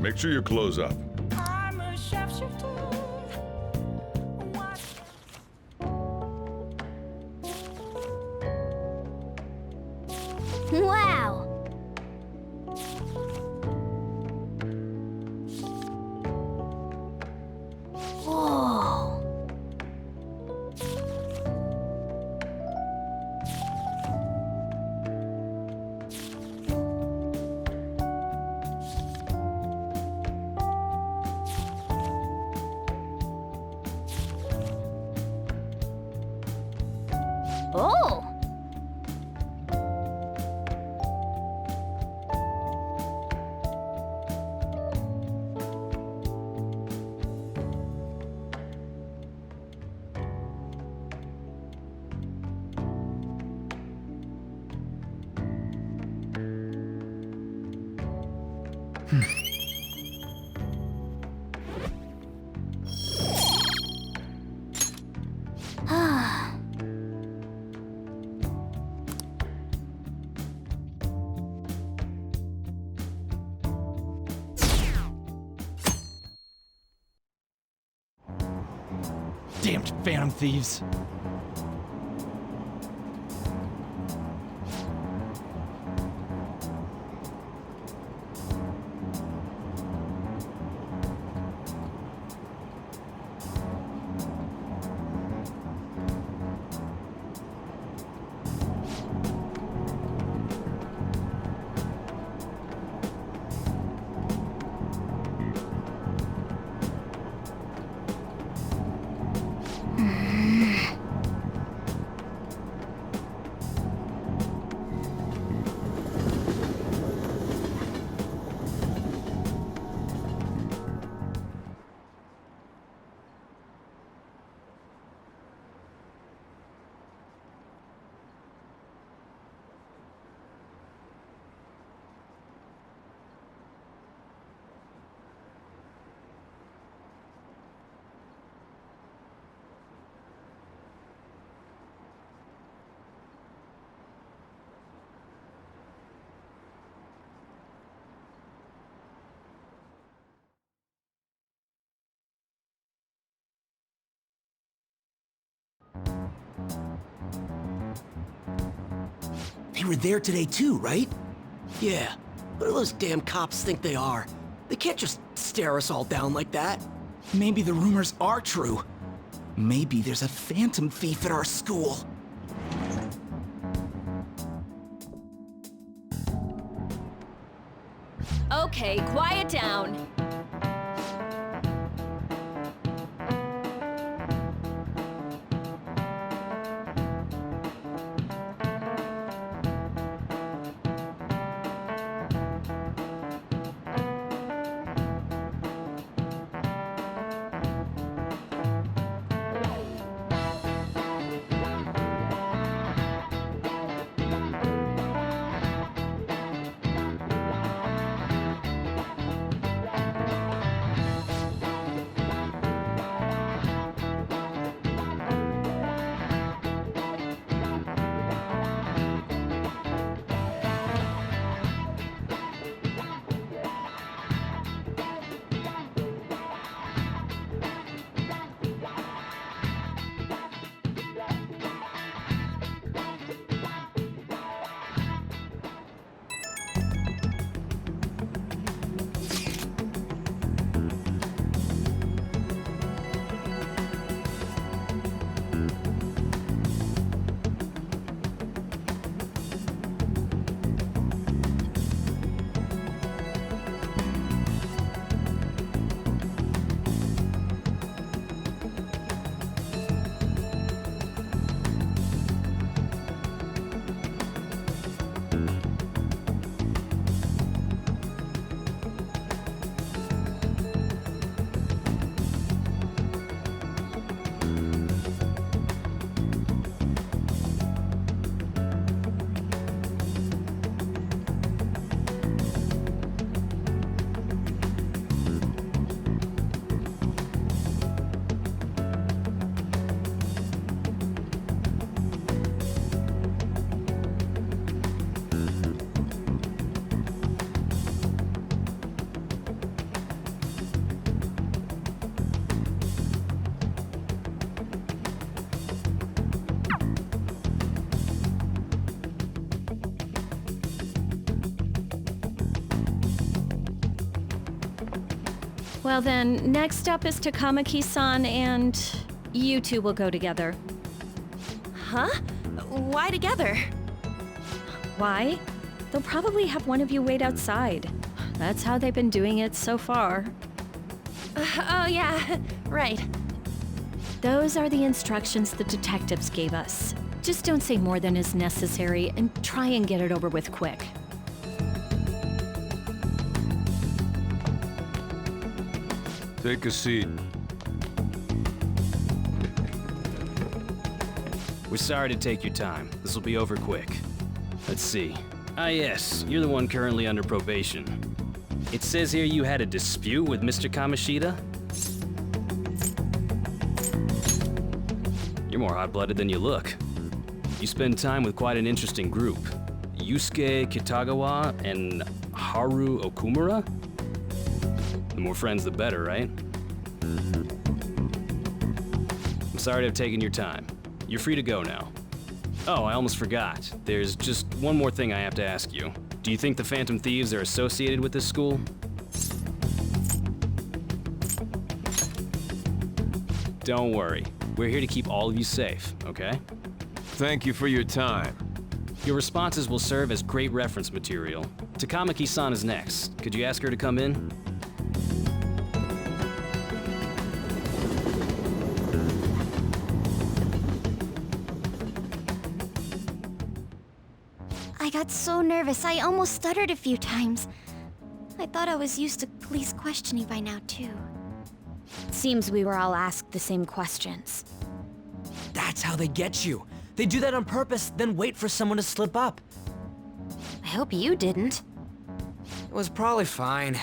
Make sure you close up. I'm a sharpshooter. Wow! Whoa! Oh! Damned phantom thieves. They were there today too, right? Yeah. What do those damn cops think they are? They can't just stare us all down like that. Maybe the rumors are true. Maybe there's a phantom thief at our school. Okay, quiet down. Well then, next up is Takamaki-san, and you two will go together. Huh? Why together? Why? They'll probably have one of you wait outside. That's how they've been doing it so far. Oh yeah, right. Those are the instructions the detectives gave us. Just don't say more than is necessary and try and get it over with quick. Take a seat. We're sorry to take your time. This will be over quick. Let's see. Ah yes, you're the one currently under probation. It says here you had a dispute with Mr. Kamoshida? You're more hot-blooded than you look. You spend time with quite an interesting group. Yusuke Kitagawa and Haru Okumura? The more friends, the better, right? I'm sorry to have taken your time. You're free to go now. Oh, I almost forgot. There's just one more thing I have to ask you. Do you think the Phantom Thieves are associated with this school? Don't worry. We're here to keep all of you safe, okay? Thank you for your time. Your responses will serve as great reference material. Takamaki-san is next. Could you ask her to come in? I got so nervous, I almost stuttered a few times. I thought I was used to police questioning by now, too. Seems we were all asked the same questions. That's how they get you. They do that on purpose, then wait for someone to slip up. I hope you didn't. It was probably fine.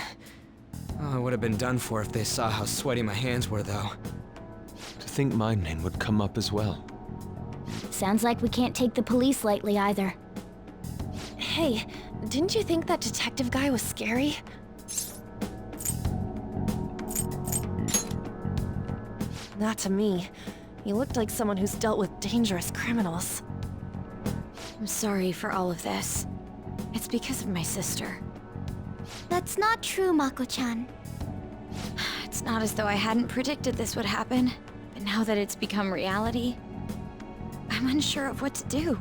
Oh, I would have been done for if they saw how sweaty my hands were, though. To think my name would come up as well. Sounds like we can't take the police lightly either. Hey, didn't you think that detective guy was scary? Not to me. He looked like someone who's dealt with dangerous criminals. I'm sorry for all of this. It's because of my sister. That's not true, Mako-chan. It's not as though I hadn't predicted this would happen, but now that it's become reality, I'm unsure of what to do.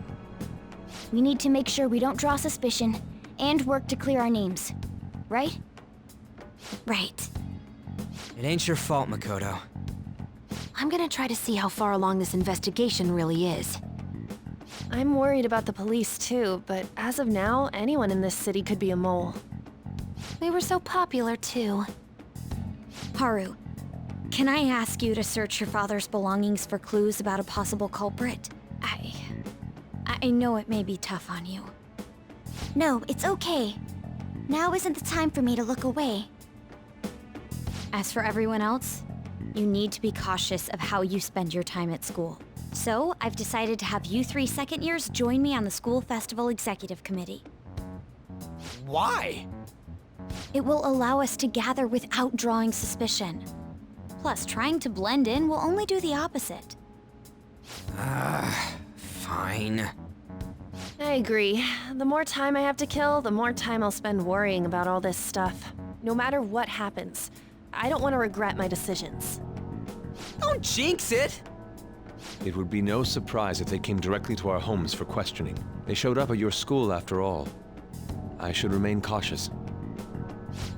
We need to make sure we don't draw suspicion, and work to clear our names. Right? Right. It ain't your fault, Makoto. I'm gonna try to see how far along this investigation really is. I'm worried about the police too, but as of now, anyone in this city could be a mole. We were so popular, too. Haru, can I ask you to search your father's belongings for clues about a possible culprit? I know it may be tough on you. No, it's okay. Now isn't the time for me to look away. As for everyone else, you need to be cautious of how you spend your time at school. So, I've decided to have you three second years join me on the school festival executive committee. Why? It will allow us to gather without drawing suspicion. Plus, trying to blend in will only do the opposite. Fine. I agree. The more time I have to kill, the more time I'll spend worrying about all this stuff. No matter what happens, I don't want to regret my decisions. Don't jinx it! It would be no surprise if they came directly to our homes for questioning. They showed up at your school after all. I should remain cautious.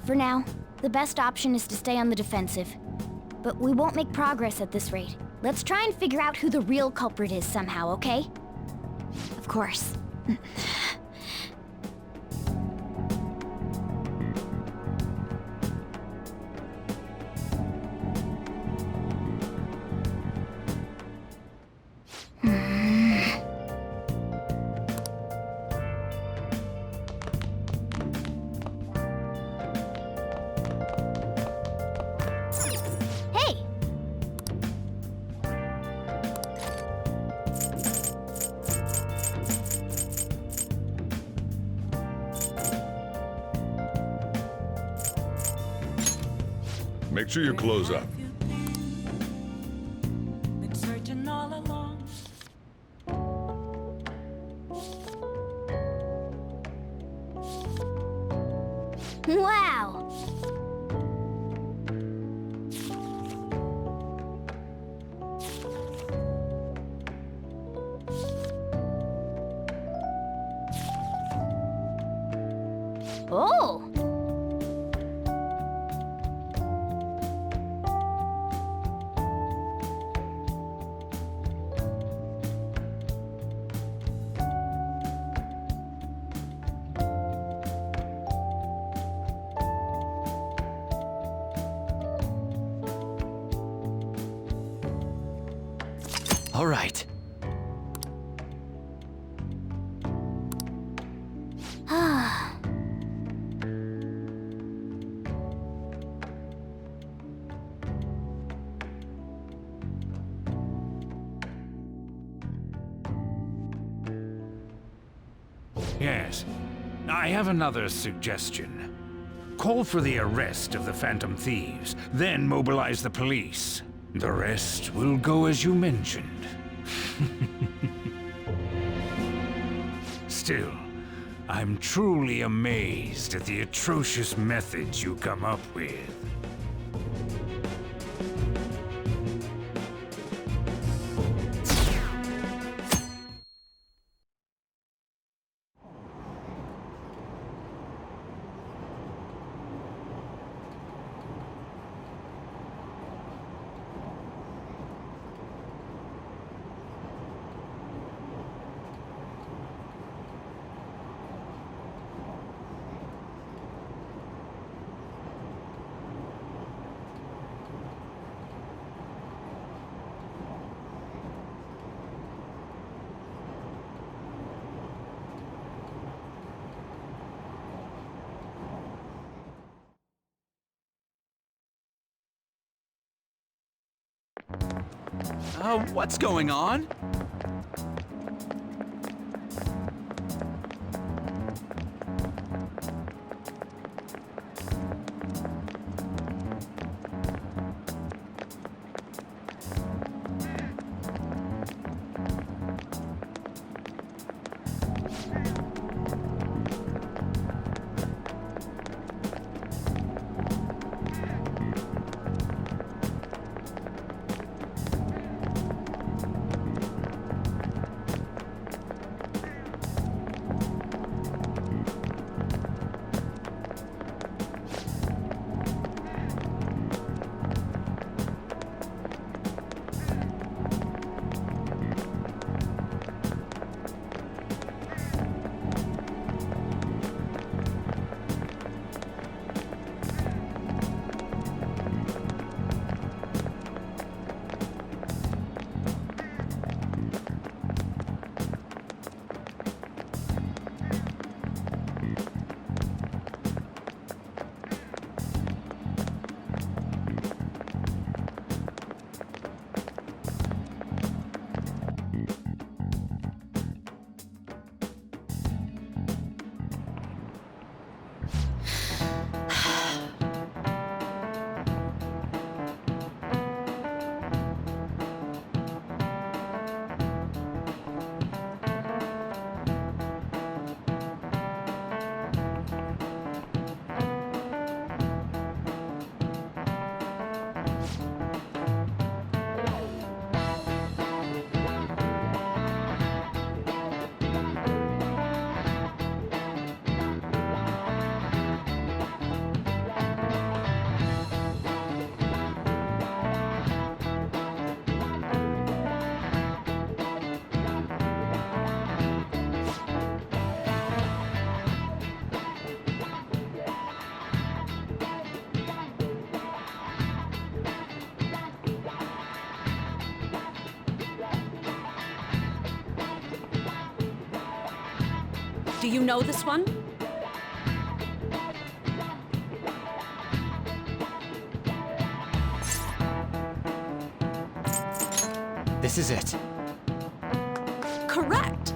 For now, the best option is to stay on the defensive. But we won't make progress at this rate. Let's try and figure out who the real culprit is somehow, okay? Of course. Hey! Make sure you close up. Been searching all along. Wow! Oh! All right. Yes. I have another suggestion. Call for the arrest of the Phantom Thieves, then mobilize the police. The rest will go as you mentioned. Still, I'm truly amazed at the atrocious methods you come up with. What's going on? Do you know this one? This is it. Correct.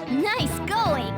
Nice going!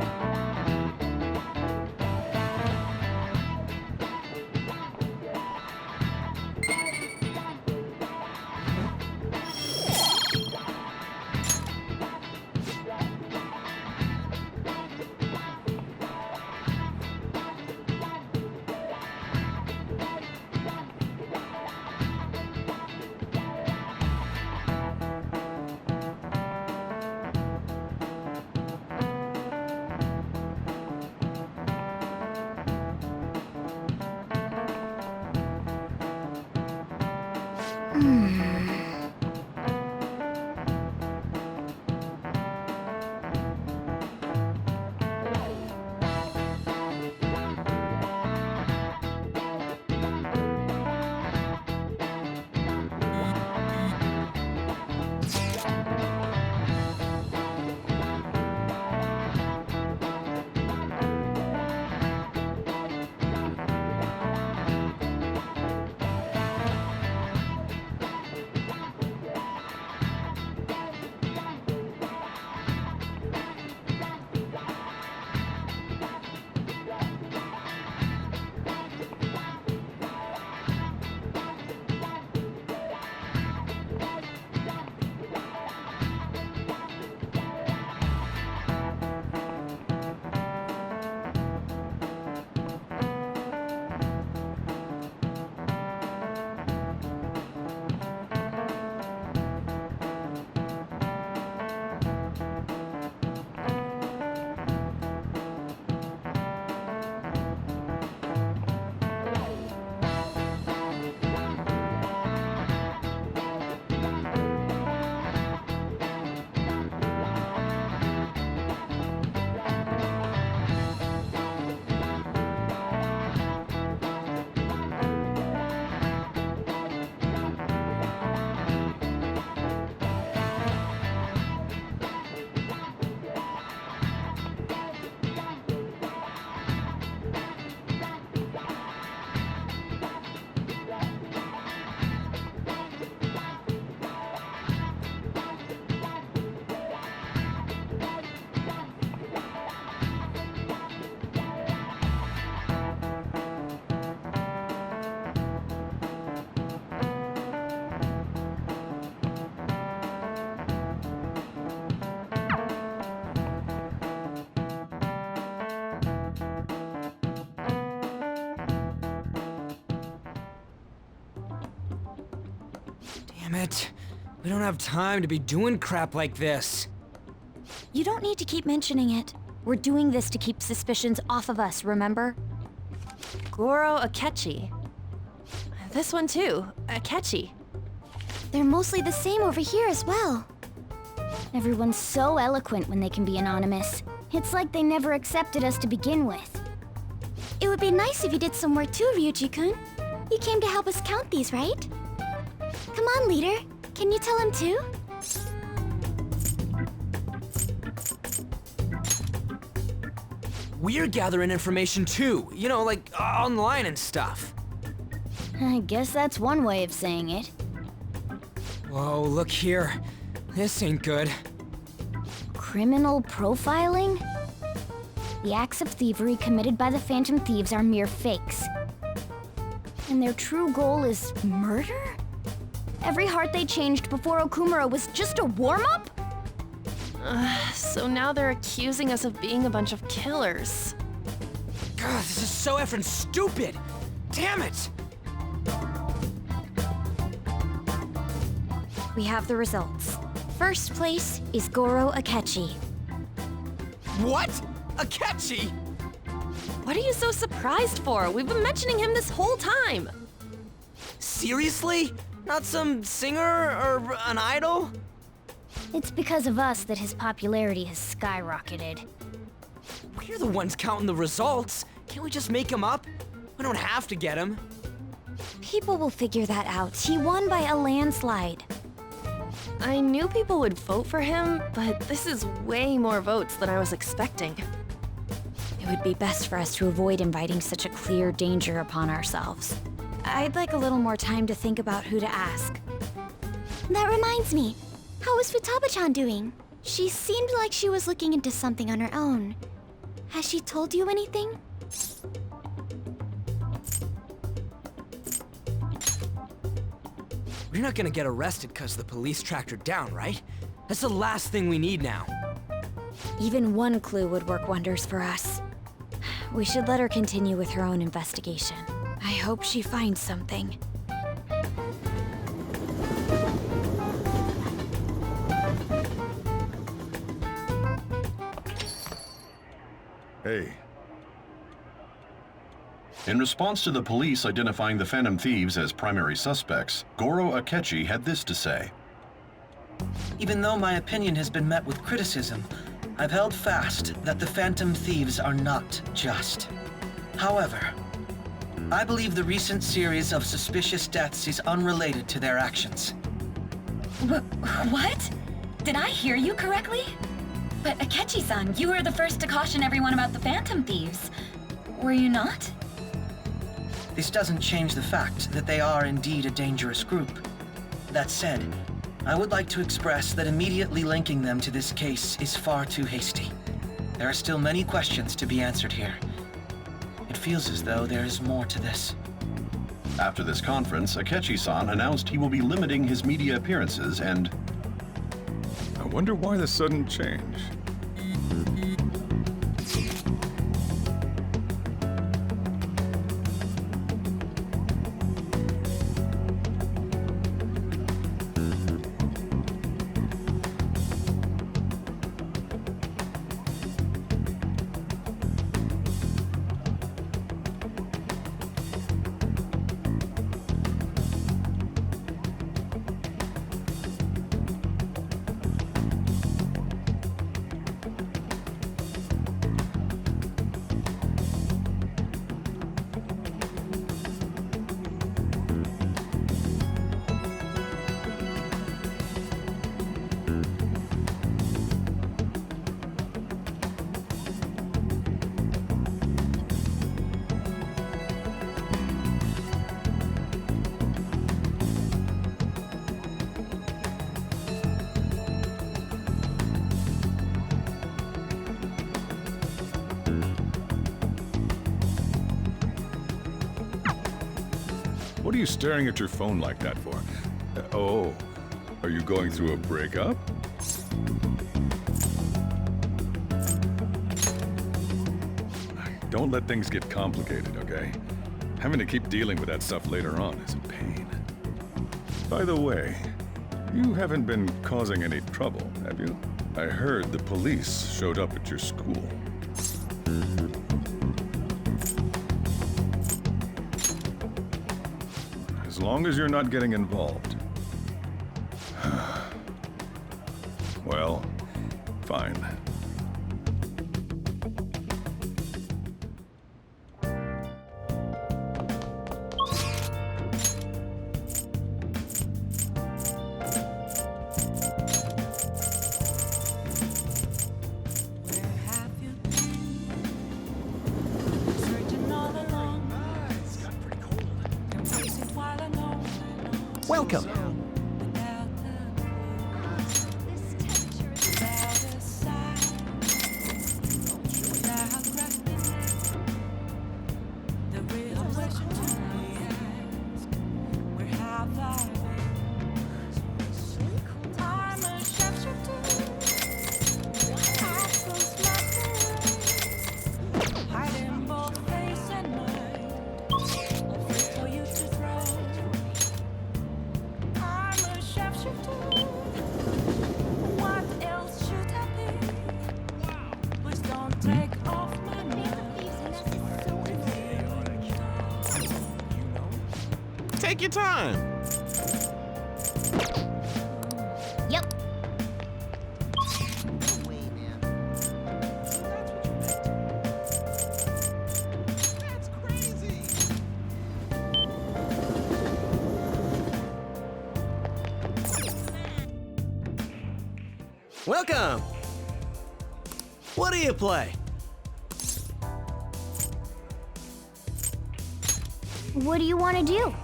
Damn it. We don't have time to be doing crap like this. You don't need to keep mentioning it. We're doing this to keep suspicions off of us, remember? Goro Akechi. This one too, Akechi. They're mostly the same over here as well. Everyone's so eloquent when they can be anonymous. It's like they never accepted us to begin with. It would be nice if you did some work too, Ryuji-kun. You came to help us count these, right? Come on, leader. Can you tell him too? We're gathering information too, you know, like online and stuff. I guess that's one way of saying it. Whoa, look here. This ain't good. Criminal profiling? The acts of thievery committed by the Phantom Thieves are mere fakes. And their true goal is murder? Every heart they changed before Okumura was just a warm-up? So now they're accusing us of being a bunch of killers. God, this is so effing stupid! Damn it! We have the results. First place is Goro Akechi. What? Akechi? What are you so surprised for? We've been mentioning him this whole time. Seriously? Not some singer or an idol? It's because of us that his popularity has skyrocketed. We're the ones counting the results. Can't we just make him up? We don't have to get him. People will figure that out. He won by a landslide. I knew people would vote for him, but this is way more votes than I was expecting. It would be best for us to avoid inviting such a clear danger upon ourselves. I'd like a little more time to think about who to ask. That reminds me. How is Futaba-chan doing? She seemed like she was looking into something on her own. Has she told you anything? We're not gonna get arrested because the police tracked her down, right? That's the last thing we need now. Even one clue would work wonders for us. We should let her continue with her own investigation. I hope she finds something. In response to the police identifying the Phantom Thieves as primary suspects, Goro Akechi had this to say. Even though my opinion has been met with criticism, I've held fast that the Phantom Thieves are not just. However, I believe the recent series of suspicious deaths is unrelated to their actions. What? Did I hear you correctly? But Akechi-san, you were the first to caution everyone about the Phantom Thieves. Were you not? This doesn't change the fact that they are indeed a dangerous group. That said, I would like to express that immediately linking them to this case is far too hasty. There are still many questions to be answered here. It feels as though there is more to this. After this conference, Akechi-san announced he will be limiting his media appearances and... I wonder why the sudden change. What are you staring at your phone like that for? Oh, are you going through a breakup? Don't let things get complicated, okay? Having to keep dealing with that stuff later on is a pain. By the way, you haven't been causing any trouble, have you? I heard the police showed up at your school. As long as you're not getting involved. Well, fine. Welcome. Take your time. Yep. Welcome! What do you play? What do you want to do?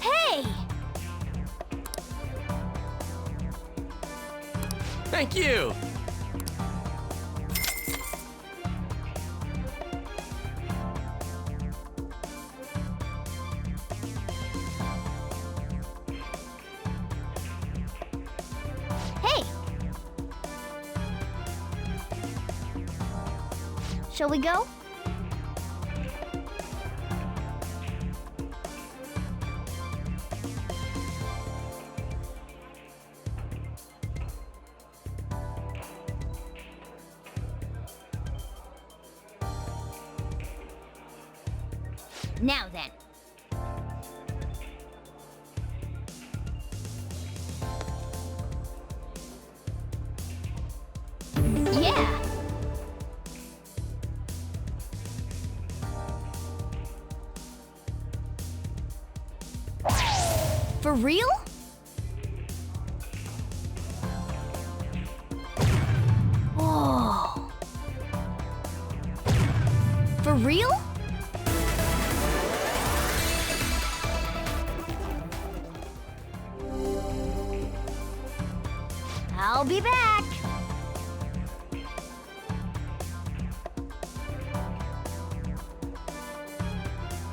Hey! Thank you! Shall we go? Now then. Yeah! For real? Whoa. For real? I'll be back.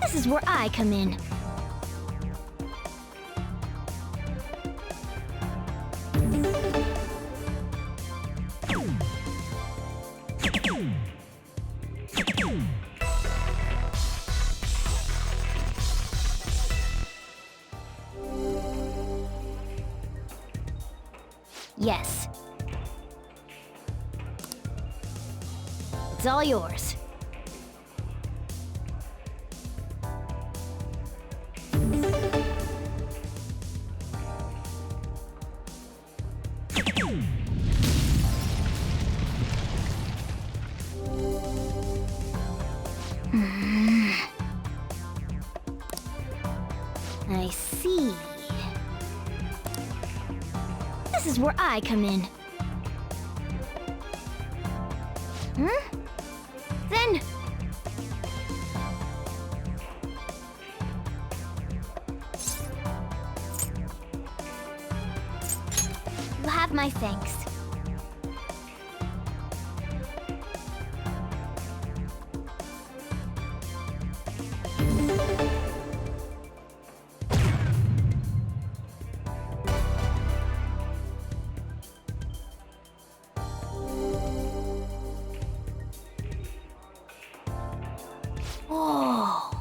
This is where I come in. Yes. It's all yours. I see. This is where I come in. Then... you'll have my thanks. Whoa.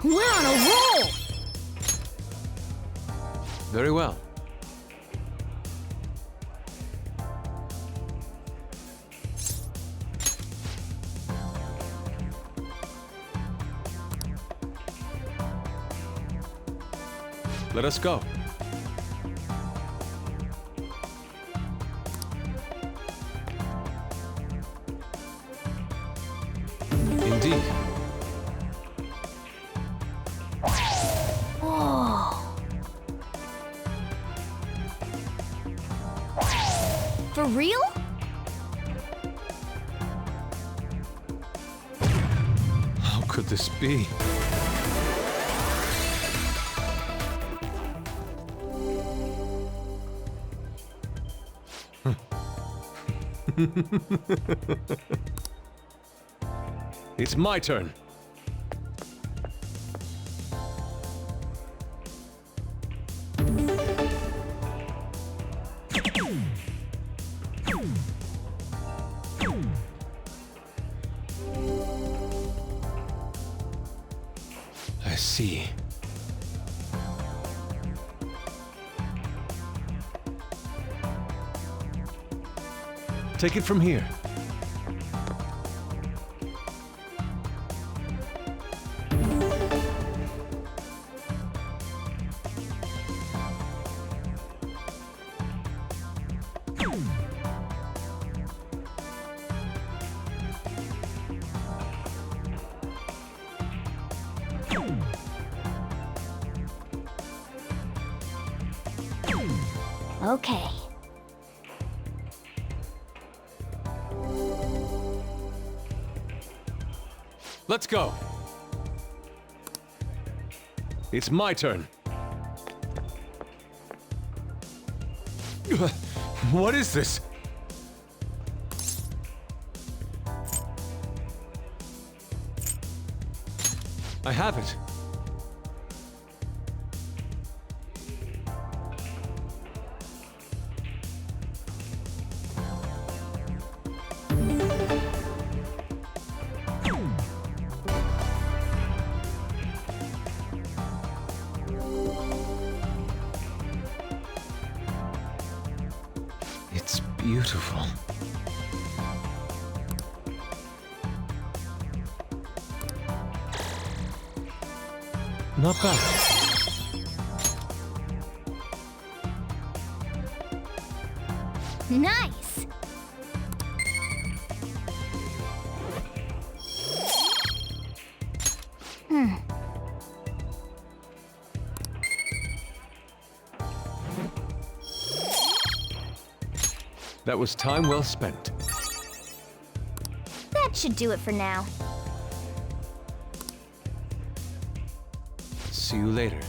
We're on a roll! Very well. Let us go. Indeed. Whoa. For real? How could this be? It's my turn. I see. Take it from here. Okay. Let's go. It's my turn. What is this? I have it. It's beautiful. Not bad. Nice! That was time well spent. That should do it for now. See you later.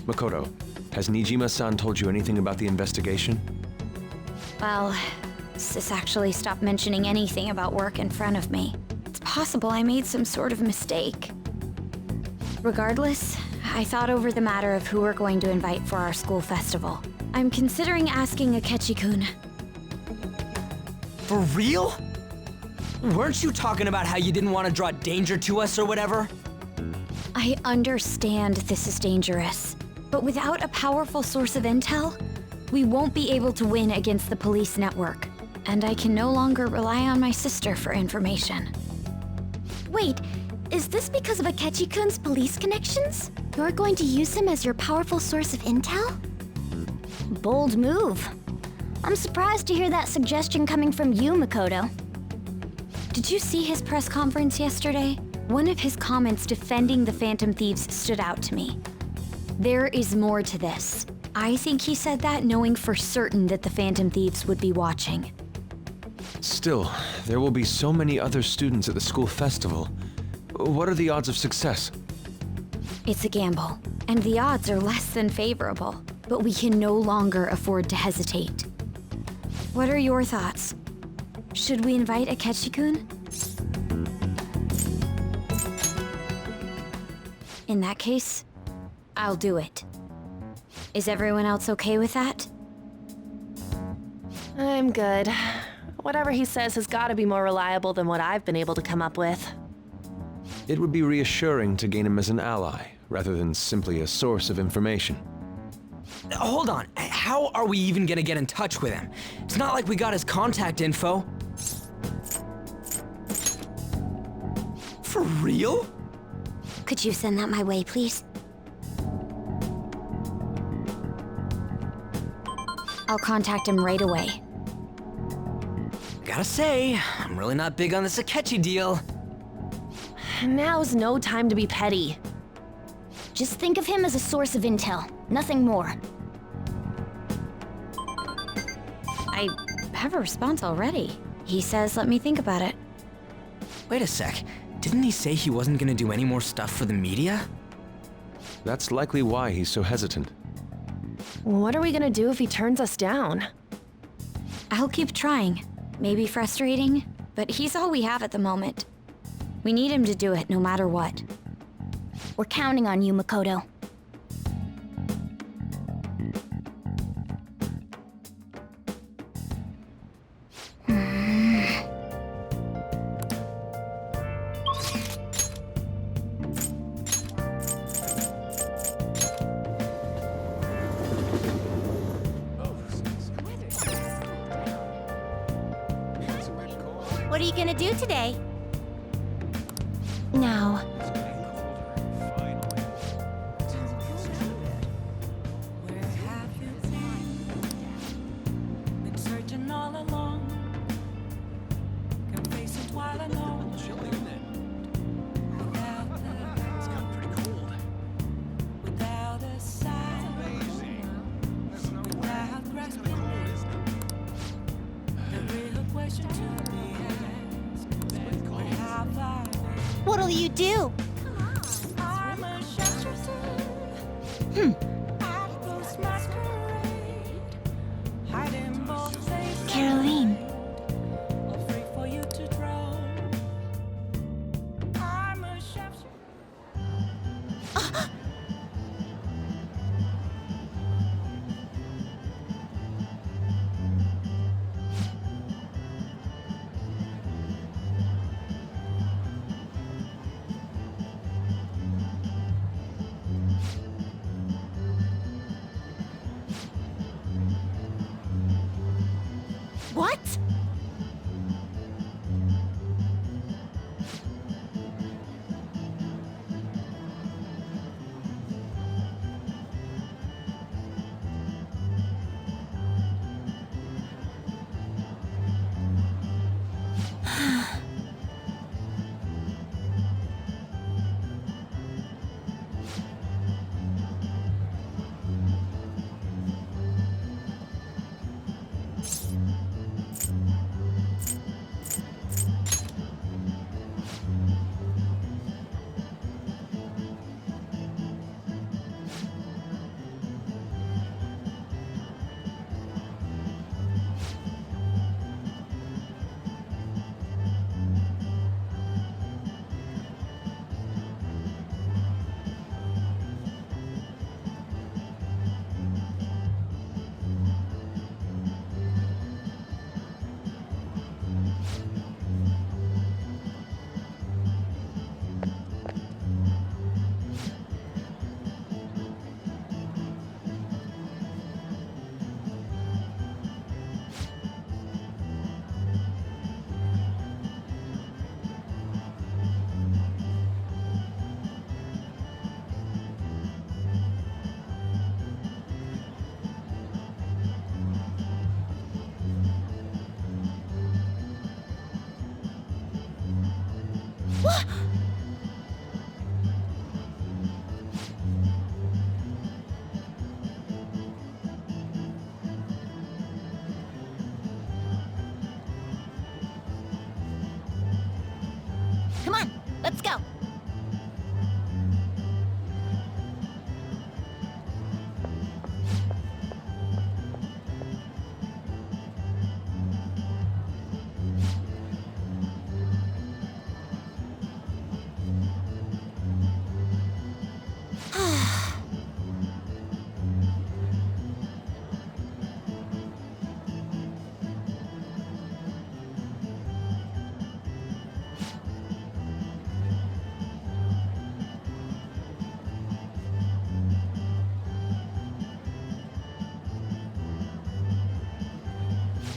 Makoto, has Nijima-san told you anything about the investigation? Well, Sis actually stopped mentioning anything about work in front of me. It's possible I made some sort of mistake. Regardless, I thought over the matter of who we're going to invite for our school festival. I'm considering asking Akechi-kun. For real? Weren't you talking about how you didn't want to draw danger to us or whatever? I understand this is dangerous, but without a powerful source of intel, we won't be able to win against the police network, and I can no longer rely on my sister for information. Wait, is this because of Akechi-kun's police connections? You're going to use him as your powerful source of intel? Bold move. I'm surprised to hear that suggestion coming from you, Makoto. Did you see his press conference yesterday? One of his comments defending the Phantom Thieves stood out to me. There is more to this. I think he said that knowing for certain that the Phantom Thieves would be watching. Still, there will be so many other students at the school festival. What are the odds of success? It's a gamble, and the odds are less than favorable, but we can no longer afford to hesitate. What are your thoughts? Should we invite Akechi-kun? In that case, I'll do it. Is everyone else okay with that? I'm good. Whatever he says has got to be more reliable than what I've been able to come up with. It would be reassuring to gain him as an ally, rather than simply a source of information. Hold on, how are we even gonna get in touch with him? It's not like we got his contact info. For real? Could you send that my way, please? I'll contact him right away. Gotta say, I'm really not big on this Akechi deal. Now's no time to be petty. Just think of him as a source of intel, nothing more. I have a response already. He says let me think about it. Wait a sec, didn't he say he wasn't gonna do any more stuff for the media? That's likely why he's so hesitant. What are we gonna do if he turns us down? I'll keep trying. Maybe frustrating, but he's all we have at the moment. We need him to do it no matter what. We're counting on you, Makoto. What are you gonna do today? Now. Been searching all along. Can face it while I know. Without a sign. Without grasping. The real question to be asked. Where have I been? What'll you do? I'm Caroline. What? What? Come on, let's go.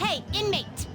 Hey, inmate!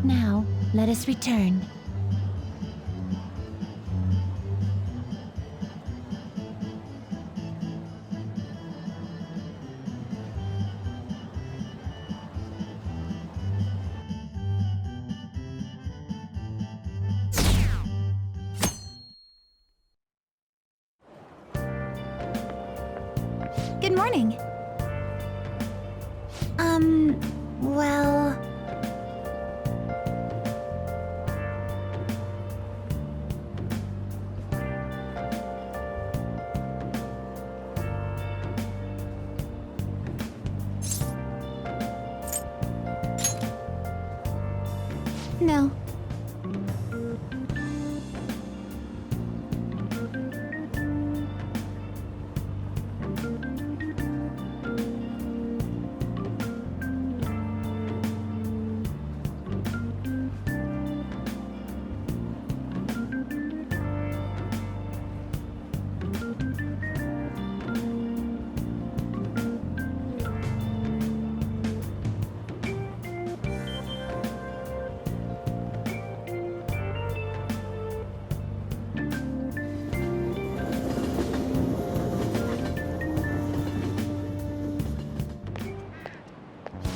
Now, let us return. Good morning. Well... No.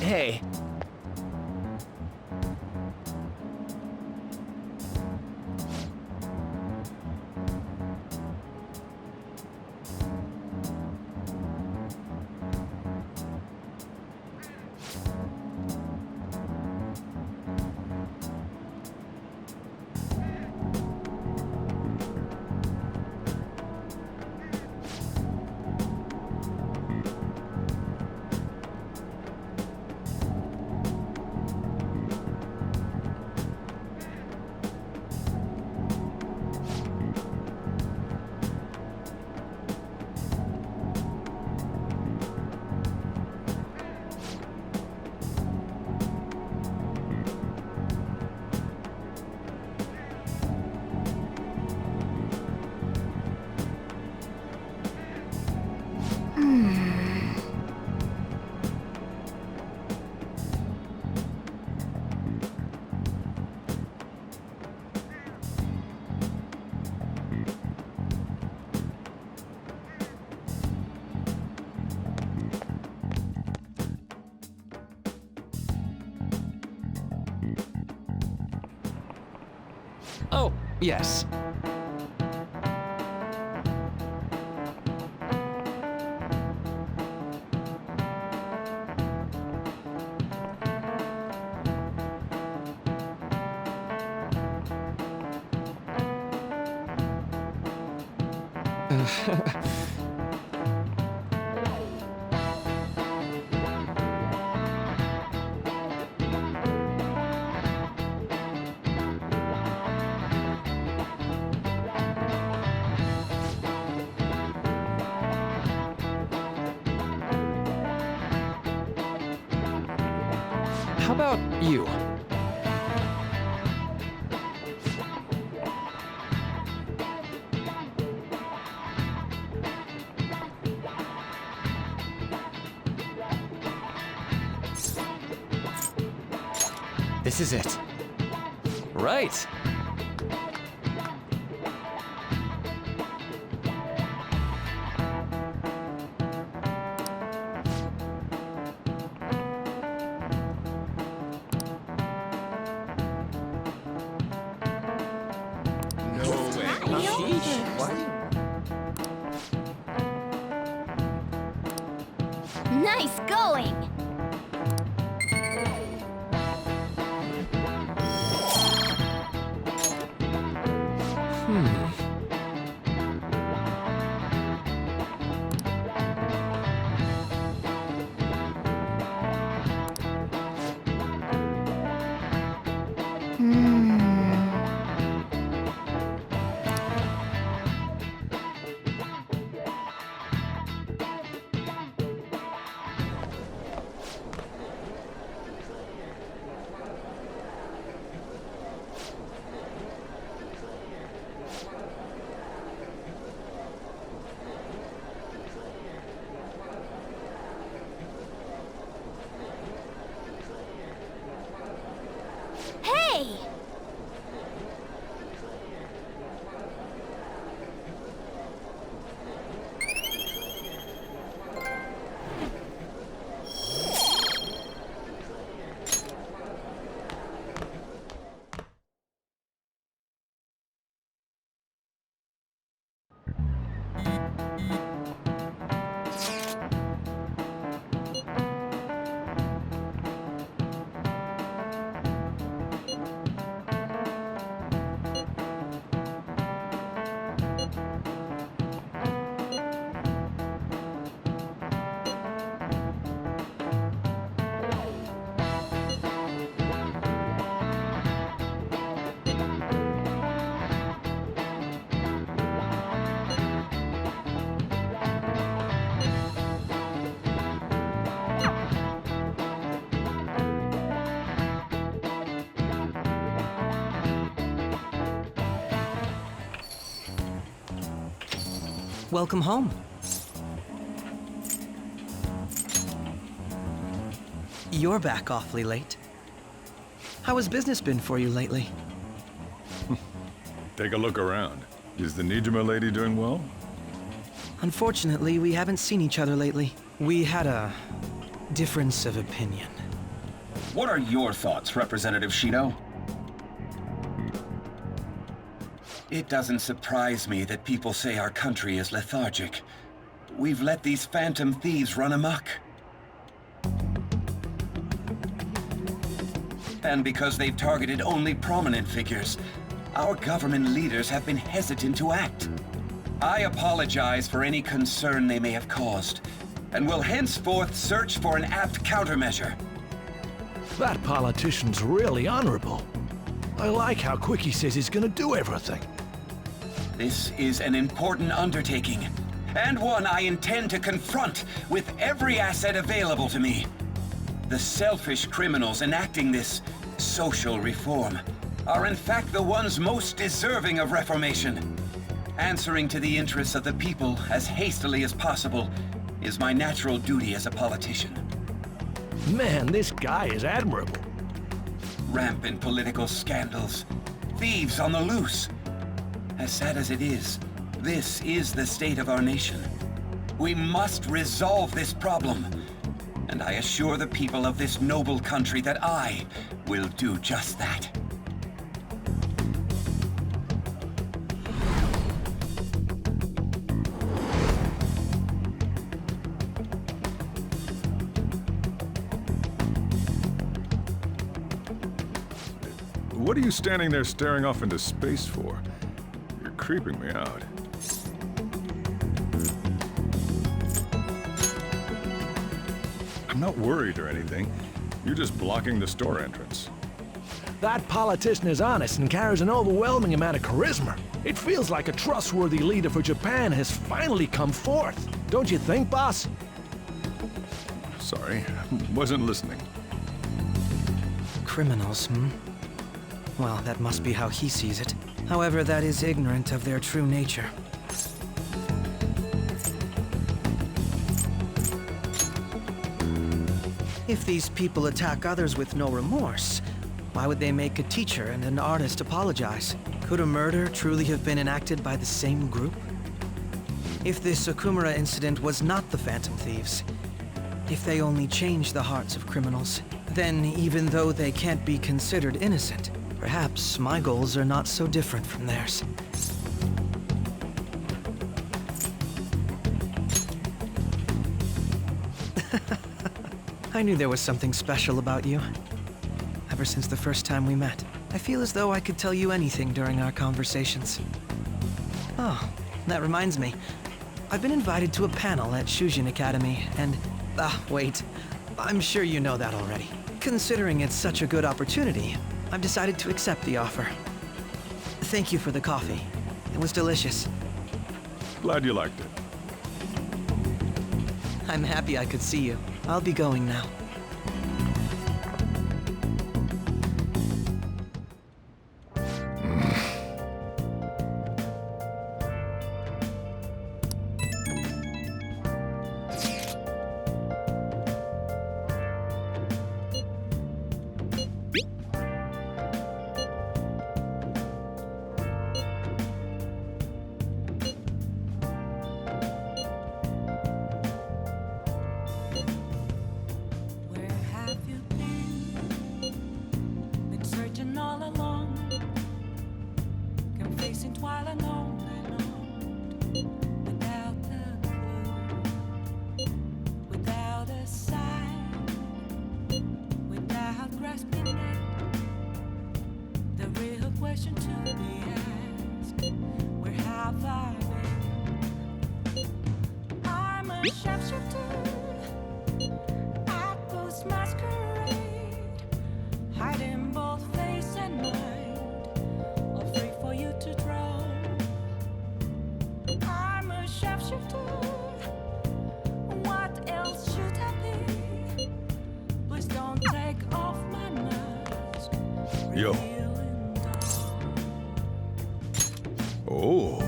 Hey. Oh, yes. How about you? This is it. Right. Nice going! Welcome home. You're back awfully late. How has business been for you lately? Take a look around. Is the Nijima lady doing well? Unfortunately, we haven't seen each other lately. We had a difference of opinion. What are your thoughts, Representative Shido? It doesn't surprise me that people say our country is lethargic. We've let these phantom thieves run amok. And because they've targeted only prominent figures, our government leaders have been hesitant to act. I apologize for any concern they may have caused, and will henceforth search for an apt countermeasure. That politician's really honorable. I like how quick he says he's gonna do everything. This is an important undertaking, and one I intend to confront with every asset available to me. The selfish criminals enacting this social reform are in fact the ones most deserving of reformation. Answering to the interests of the people as hastily as possible is my natural duty as a politician. Man, this guy is admirable. Rampant political scandals, thieves on the loose. As sad as it is, this is the state of our nation. We must resolve this problem, and I assure the people of this noble country that I will do just that. What are you standing there staring off into space for? You're creeping me out. I'm not worried or anything. You're just blocking the store entrance. That politician is honest and carries an overwhelming amount of charisma. It feels like a trustworthy leader for Japan has finally come forth. Don't you think, boss? Sorry, wasn't listening. Criminals, hmm? Well, that must be how he sees it. However, that is ignorant of their true nature. If these people attack others with no remorse, why would they make a teacher and an artist apologize? Could a murder truly have been enacted by the same group? If this Okumura incident was not the Phantom Thieves, if they only changed the hearts of criminals, then even though they can't be considered innocent, perhaps my goals are not so different from theirs. I knew there was something special about you. Ever since the first time we met, I feel as though I could tell you anything during our conversations. Oh, that reminds me. I've been invited to a panel at Shujin Academy, and... wait. I'm sure you know that already. Considering it's such a good opportunity, I've decided to accept the offer. Thank you for the coffee. It was delicious. Glad you liked it. I'm happy I could see you. I'll be going now. Yo. Oh.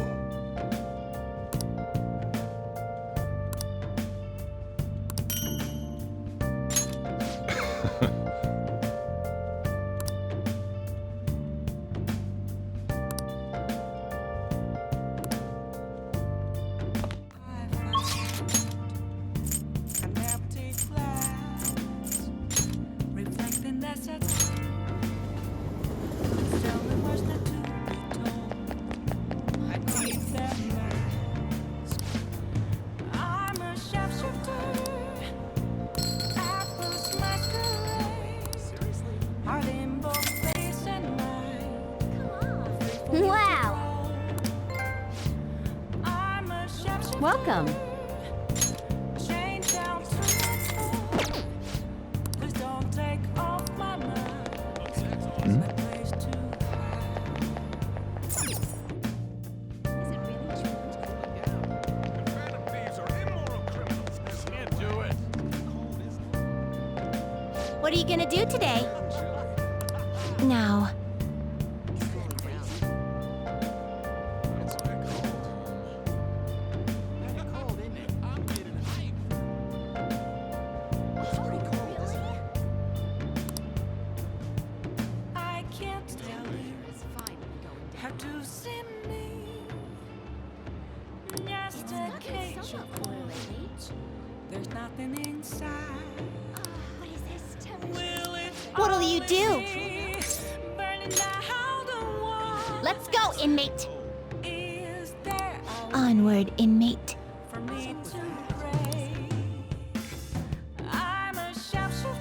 Welcome. Change down to the floor. Please don't take off my mind. My place to What are you gonna do today? Now. I can't tell you how to see me. Just a cage of words. There's nothing inside. Will it What'll you do? burning down the wall? Let's go, inmate. Is there a Onward, inmate. for me to pray? I'm a sharpshooter.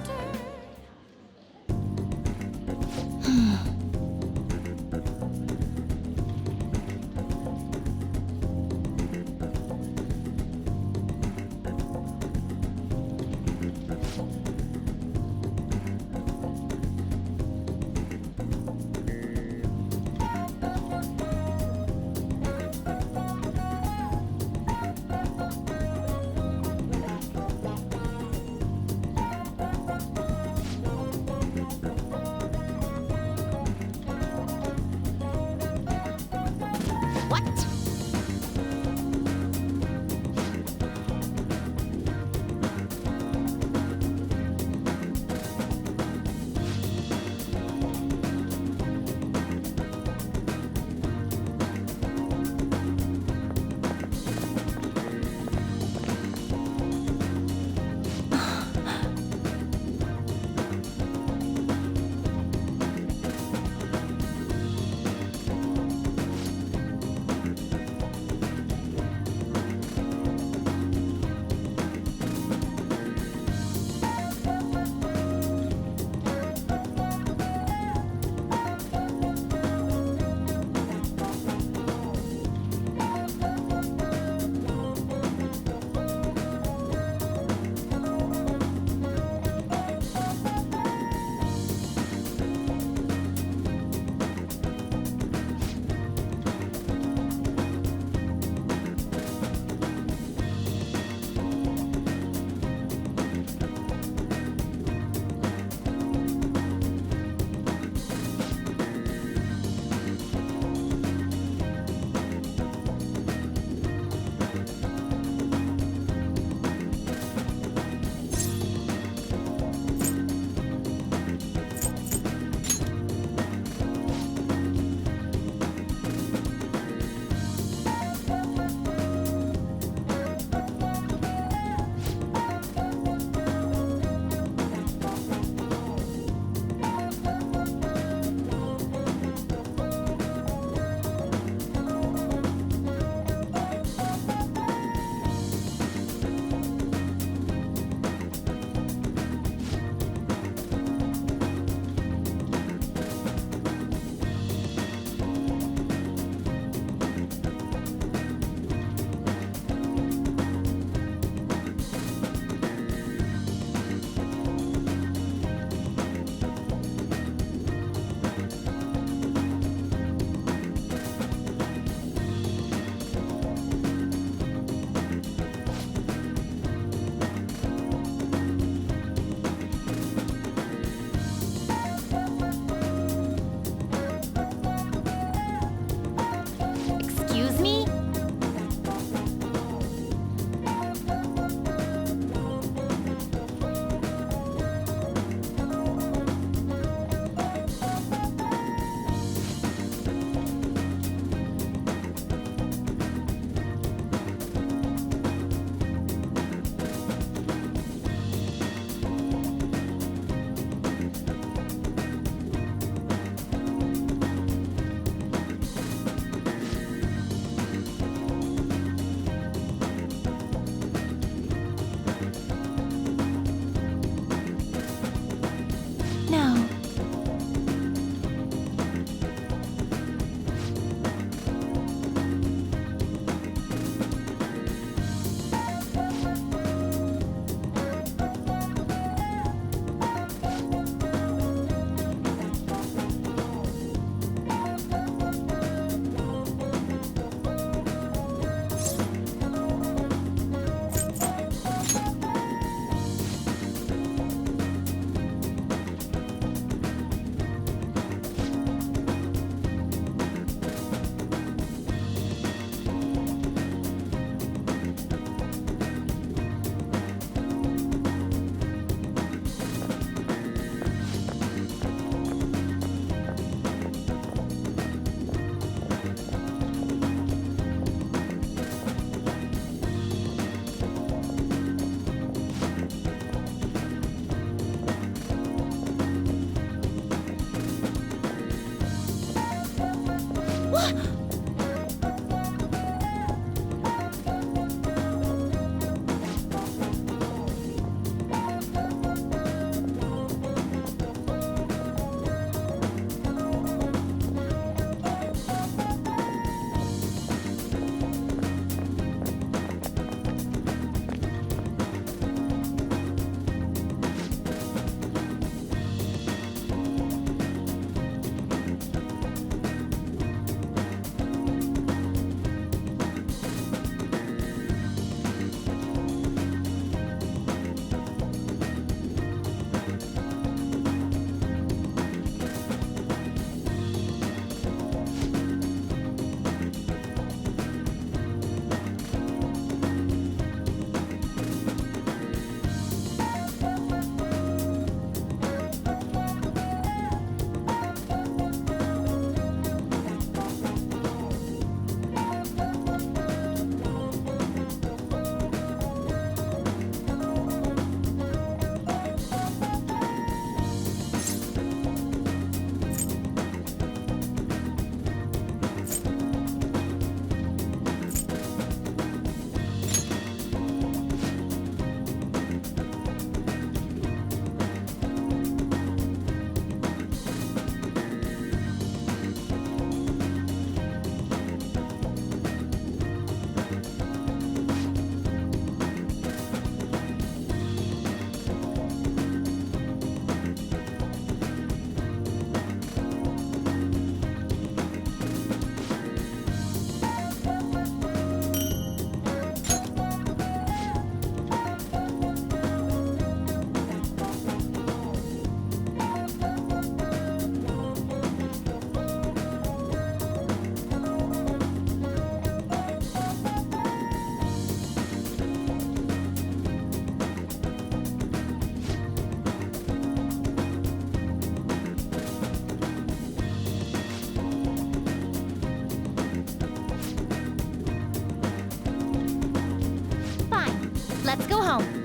home.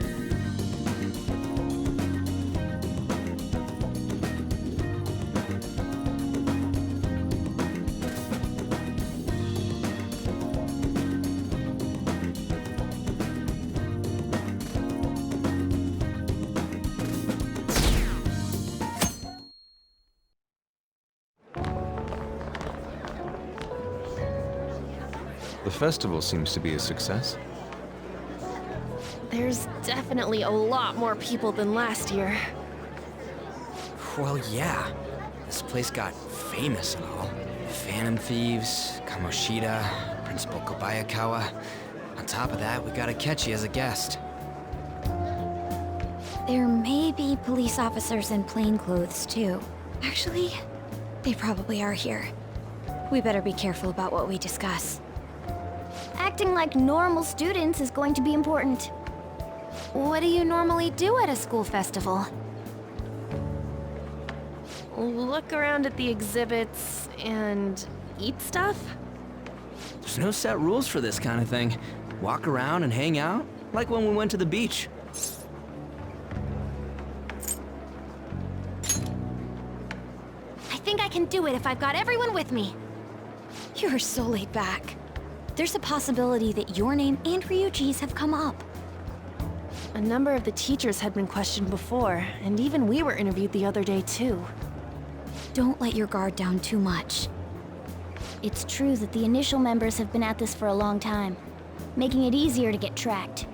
The festival seems to be a success. There's definitely a lot more people than last year. Well, yeah. This place got famous and all. Phantom Thieves, Kamoshida, Principal Kobayakawa. On top of that, we got Akechi as a guest. There may be police officers in plainclothes, too. Actually, they probably are here. We better be careful about what we discuss. Acting like normal students is going to be important. What do you normally do at a school festival? Look around at the exhibits and eat stuff? There's no set rules for this kind of thing. Walk around and hang out, like when we went to the beach. I think I can do it if I've got everyone with me. You're so laid back. There's a possibility that your name and Ryuji's have come up. A number of the teachers had been questioned before, and even we were interviewed the other day too. Don't let your guard down too much. It's true that the initial members have been at this for a long time, making it easier to get tracked.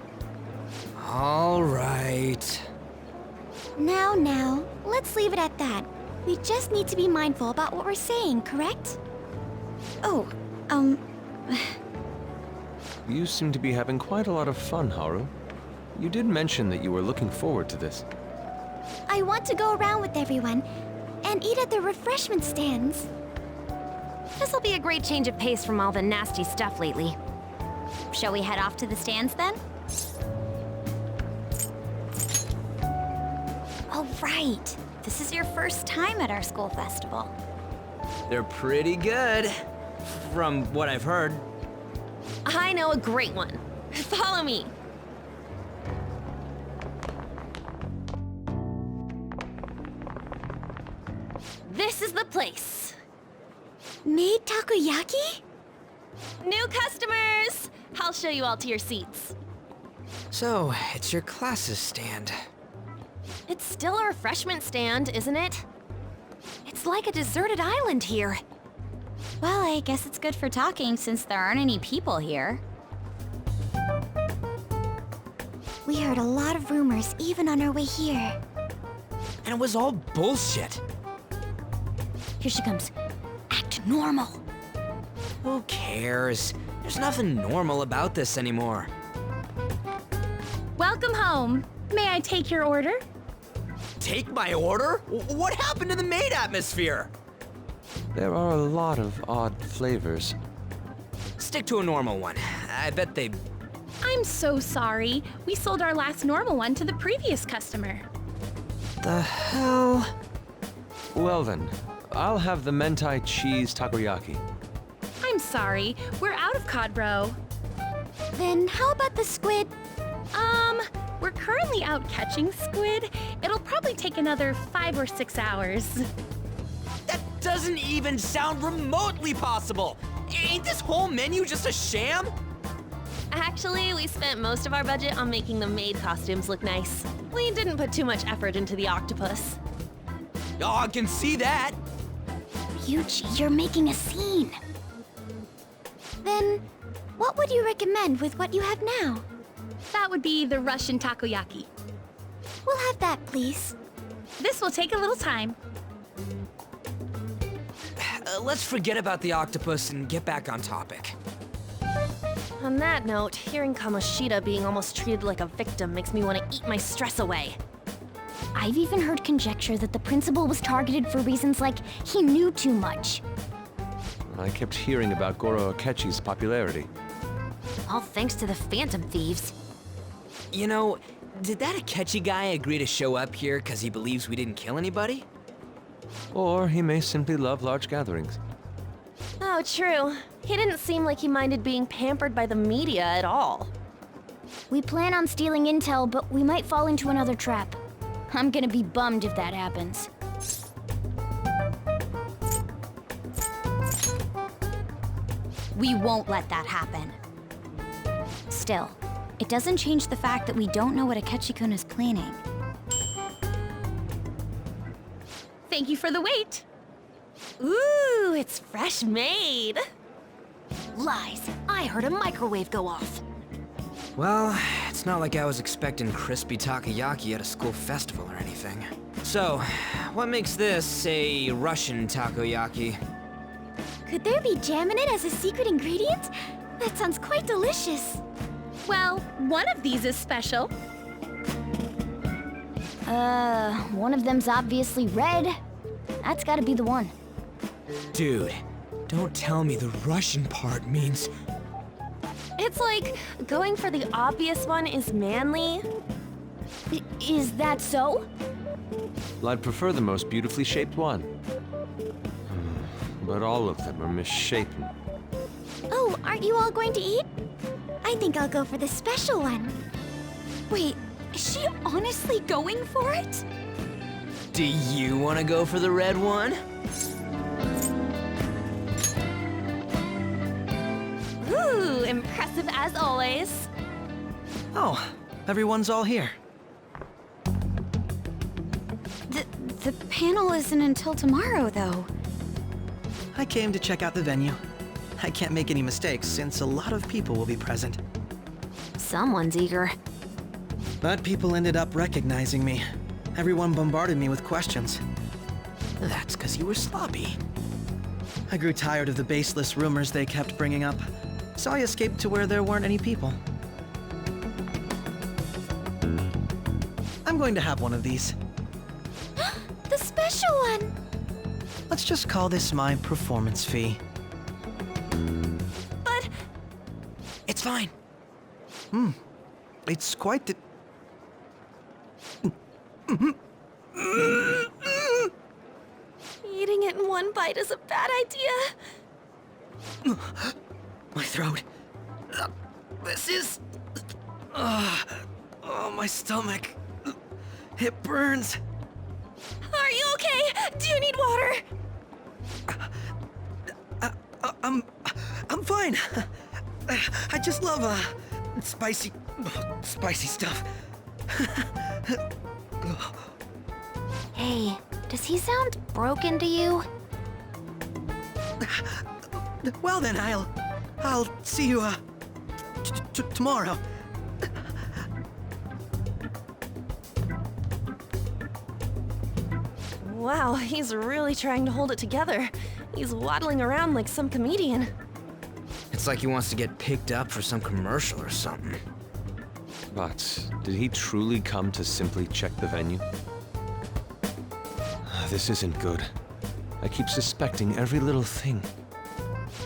All right. Now, let's leave it at that. We just need to be mindful about what we're saying, correct? Oh, You seem to be having quite a lot of fun, Haru. You did mention that you were looking forward to this. I want to go around with everyone and eat at the refreshment stands. This'll be a great change of pace from all the nasty stuff lately. Shall we head off to the stands then? Oh, right. This is your first time at our school festival. They're pretty good, from what I've heard. I know a great one. Follow me. This is the place. Made takoyaki? New customers! I'll show you all to your seats. So, it's your class's stand. It's still a refreshment stand, isn't it? It's like a deserted island here. Well, I guess it's good for talking since there aren't any people here. We heard a lot of rumors even on our way here. And it was all bullshit. Here she comes. Act normal. Who cares? There's nothing normal about this anymore. Welcome home. May I take your order? Take my order? What happened to the maid atmosphere? There are a lot of odd flavors. Stick to a normal one. I bet they... I'm so sorry. We sold our last normal one to the previous customer. The hell? Well then, I'll have the mentai cheese takoyaki. I'm sorry. We're out of cod roe. Then how about the squid? We're currently out catching squid. It'll probably take another 5 or 6 hours. That doesn't even sound remotely possible! Ain't this whole menu just a sham? Actually, we spent most of our budget on making the maid costumes look nice. We didn't put too much effort into the octopus. Oh, I can see that! Ryuji, you're making a scene. Then, what would you recommend with what you have now? That would be the Russian takoyaki. We'll have that, please. This will take a little time. Let's forget about the octopus and get back on topic. On that note, hearing Kamoshida being almost treated like a victim makes me want to eat my stress away. I've even heard conjecture that the principal was targeted for reasons like he knew too much. I kept hearing about Goro Akechi's popularity. All thanks to the Phantom Thieves. You know, did that Akechi guy agree to show up here because he believes we didn't kill anybody? Or he may simply love large gatherings. Oh, true. He didn't seem like he minded being pampered by the media at all. We plan on stealing intel, but we might fall into another trap. I'm gonna be bummed if that happens. We won't let that happen. Still, it doesn't change the fact that we don't know what Akechi-kun is planning. Thank you for the wait. Ooh, it's fresh made. Lies. I heard a microwave go off. Well, it's not like I was expecting crispy takoyaki at a school festival or anything. So, what makes this a Russian takoyaki? Could there be jam in it as a secret ingredient? That sounds quite delicious. Well, one of these is special. One of them's obviously red. That's gotta be the one. Dude, don't tell me the Russian part means... It's like going for the obvious one is manly. Is that so? Well, I'd prefer the most beautifully shaped one. But all of them are misshapen. Oh, aren't you all going to eat? I think I'll go for the special one. Wait, is she honestly going for it? Do you want to go for the red one? Ooh, impressive as always. Oh, everyone's all here. The panel isn't until tomorrow, though. I came to check out the venue. I can't make any mistakes since a lot of people will be present. Someone's eager. But people ended up recognizing me. Everyone bombarded me with questions. That's because you were sloppy. I grew tired of the baseless rumors they kept bringing up, so I escaped to where there weren't any people. I'm going to have one of these. The special one! Let's just call this my performance fee. But... It's fine. It's quite the... Eating it in one bite is a bad idea. My throat. This is... oh, my stomach. It burns. Are you okay? Do you need water? I'm fine. I just love, spicy stuff. Hey, does he sound broken to you? Well then, I'll see you, tomorrow. Wow, he's really trying to hold it together. He's waddling around like some comedian. It's like he wants to get picked up for some commercial or something. But did he truly come to simply check the venue? This isn't good. I keep suspecting every little thing.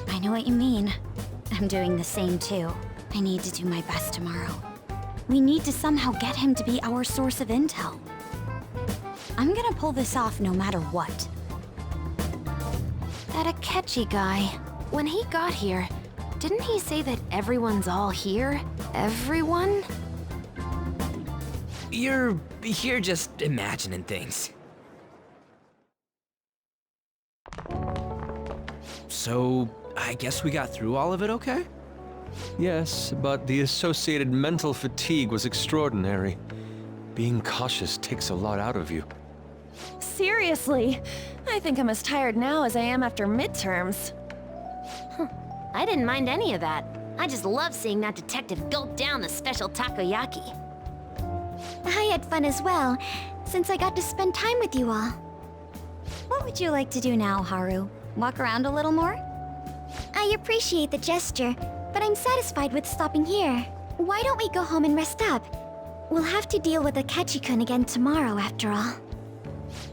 I know what you mean. I'm doing the same too. I need to do my best tomorrow. We need to somehow get him to be our source of intel. I'm gonna pull this off no matter what. That Akechi guy, when he got here, didn't he say that everyone's all here? Everyone? You're just imagining things. So, I guess we got through all of it okay? Yes, but the associated mental fatigue was extraordinary. Being cautious takes a lot out of you. Seriously, I think I'm as tired now as I am after midterms. I didn't mind any of that. I just love seeing that detective gulp down the special takoyaki. I had fun as well, since I got to spend time with you all. What would you like to do now, Haru? Walk around a little more? I appreciate the gesture, but I'm satisfied with stopping here. Why don't we go home and rest up? We'll have to deal with Akechi-kun again tomorrow, after all.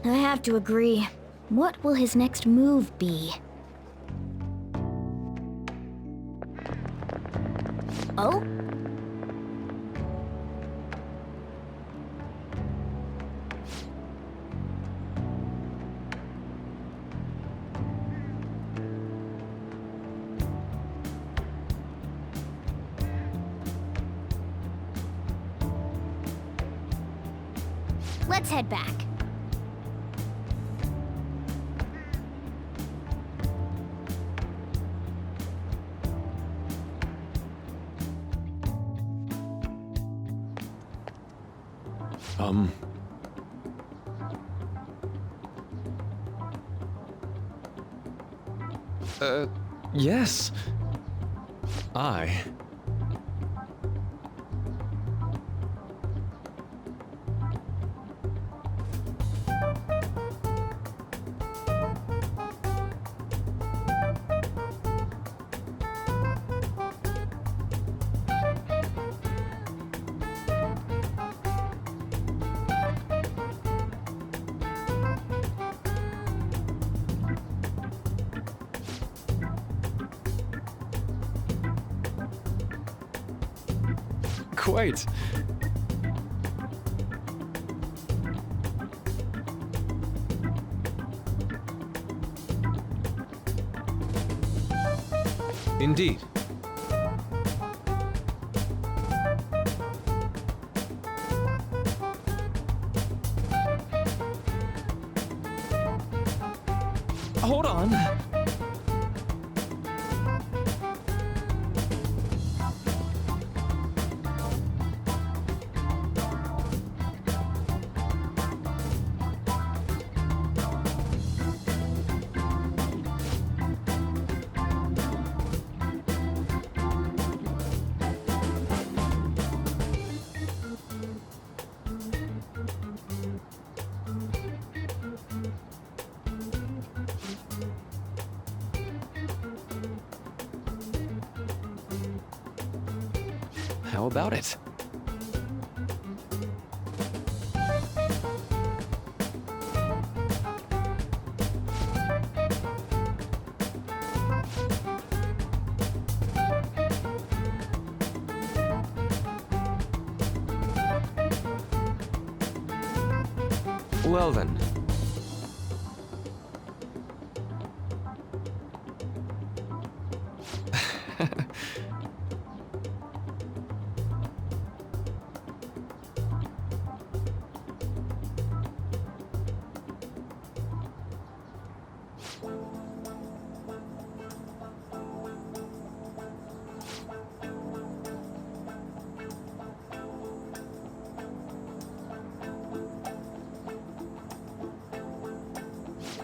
I have to agree. What will his next move be? Oh? Let's head back. Yes. I... Quite. Indeed. Hold on. How about it? Well then.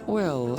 Well,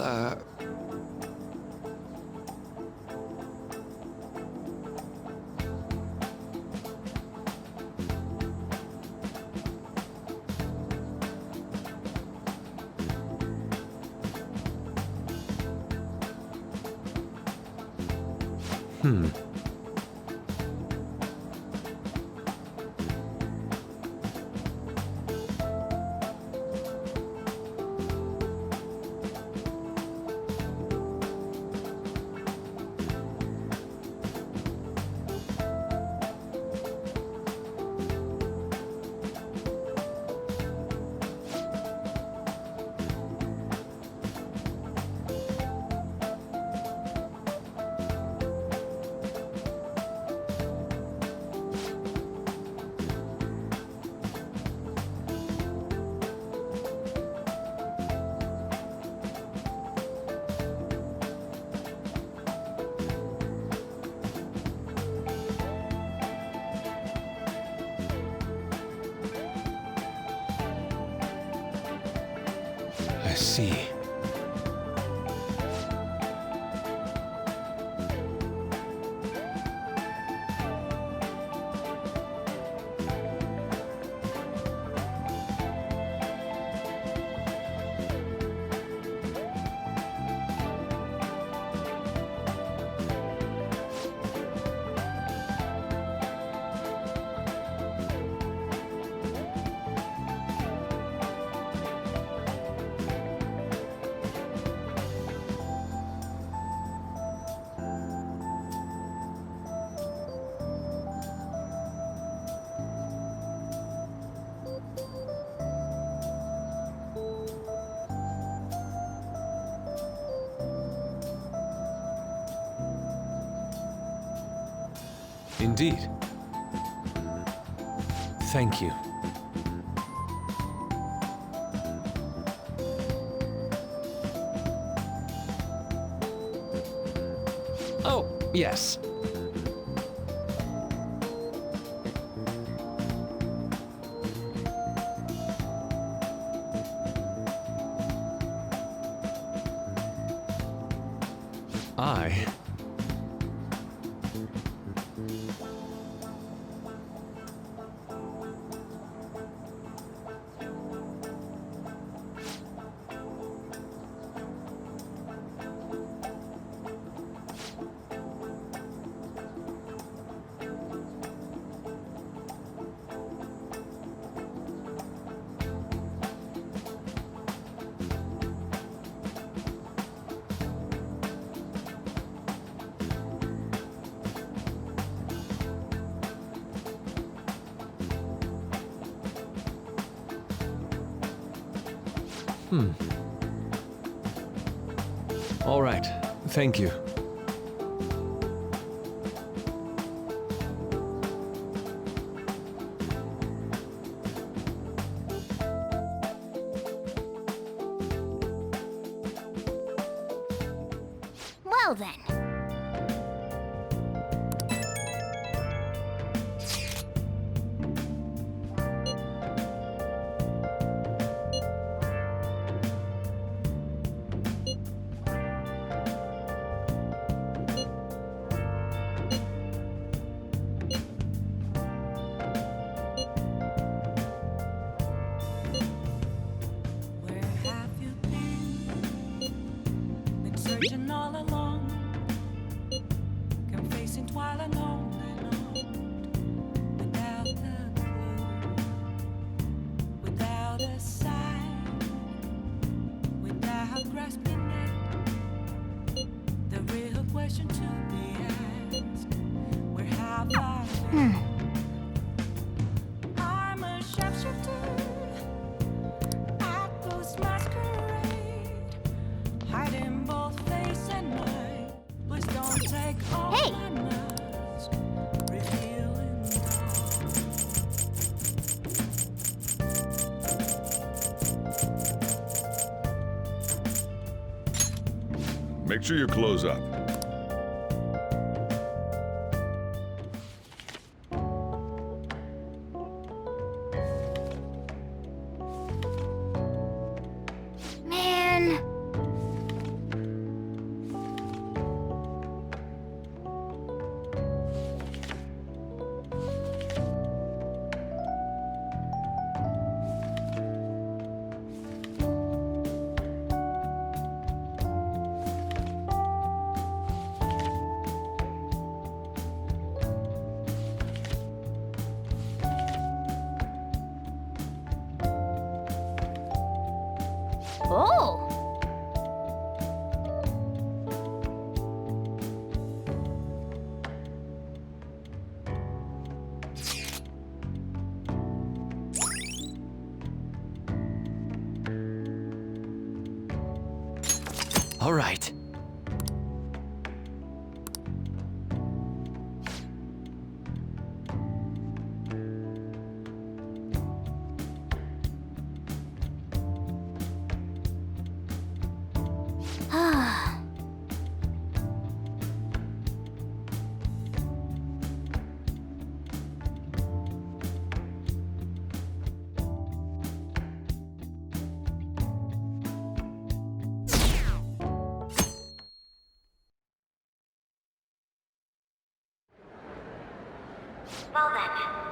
I see. Indeed. Thank you. Oh, yes. I... All right. Thank you. Well then. Searching all along, confessing while alone without a clue, without a sign, without grasping it. The real question to be asked: where have I been? I'm a sharpshooter, Atlus masquerade, hiding both face and mind. Please don't take all my nerves, revealing Make sure you close up. Man. Oh. All right. Well then,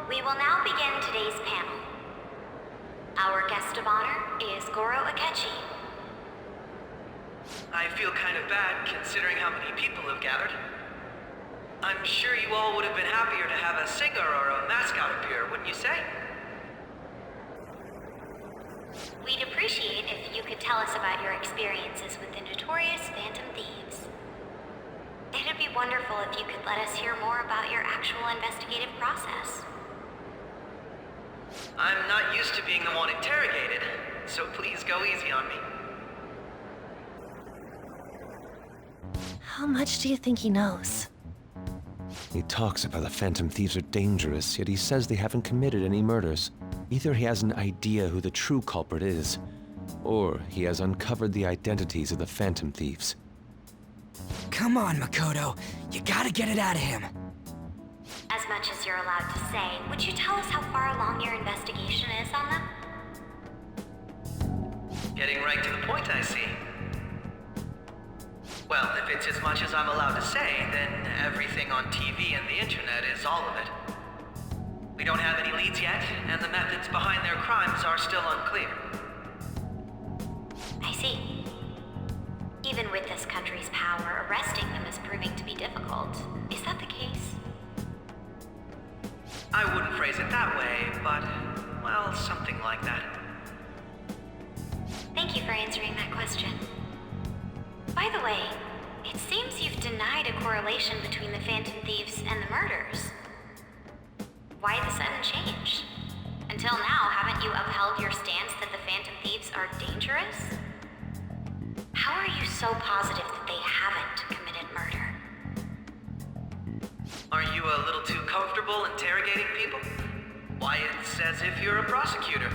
we will now begin today's panel. Our guest of honor is Goro Akechi. I feel kind of bad considering how many people have gathered. I'm sure you all would have been happier to have a singer or a mascot appear, wouldn't you say? We'd appreciate if you could tell us about your experiences with the notorious Phantom Thieves. It'd be wonderful if you could let us hear more about your actual investigative process. I'm not used to being the one interrogated, so please go easy on me. How much do you think he knows? He talks about the Phantom Thieves are dangerous, yet he says they haven't committed any murders. Either he has an idea who the true culprit is, or he has uncovered the identities of the Phantom Thieves. Come on, Makoto. You gotta get it out of him. As much as you're allowed to say, would you tell us how far along your investigation is on them? Getting right to the point, I see. Well, if it's as much as I'm allowed to say, then everything on TV and the internet is all of it. We don't have any leads yet, and the methods behind their crimes are still unclear. I see. Even with this country's power, arresting them is proving to be difficult. Is that the case? I wouldn't phrase it that way, but, well, something like that. Thank you for answering that question. By the way, it seems you've denied a correlation between the Phantom Thieves and the murders. Why the sudden change? Until now, haven't you upheld your stance that the Phantom Thieves are dangerous? How are you so positive that they haven't committed murder? Are you a little too comfortable interrogating people? Why, it's as if you're a prosecutor.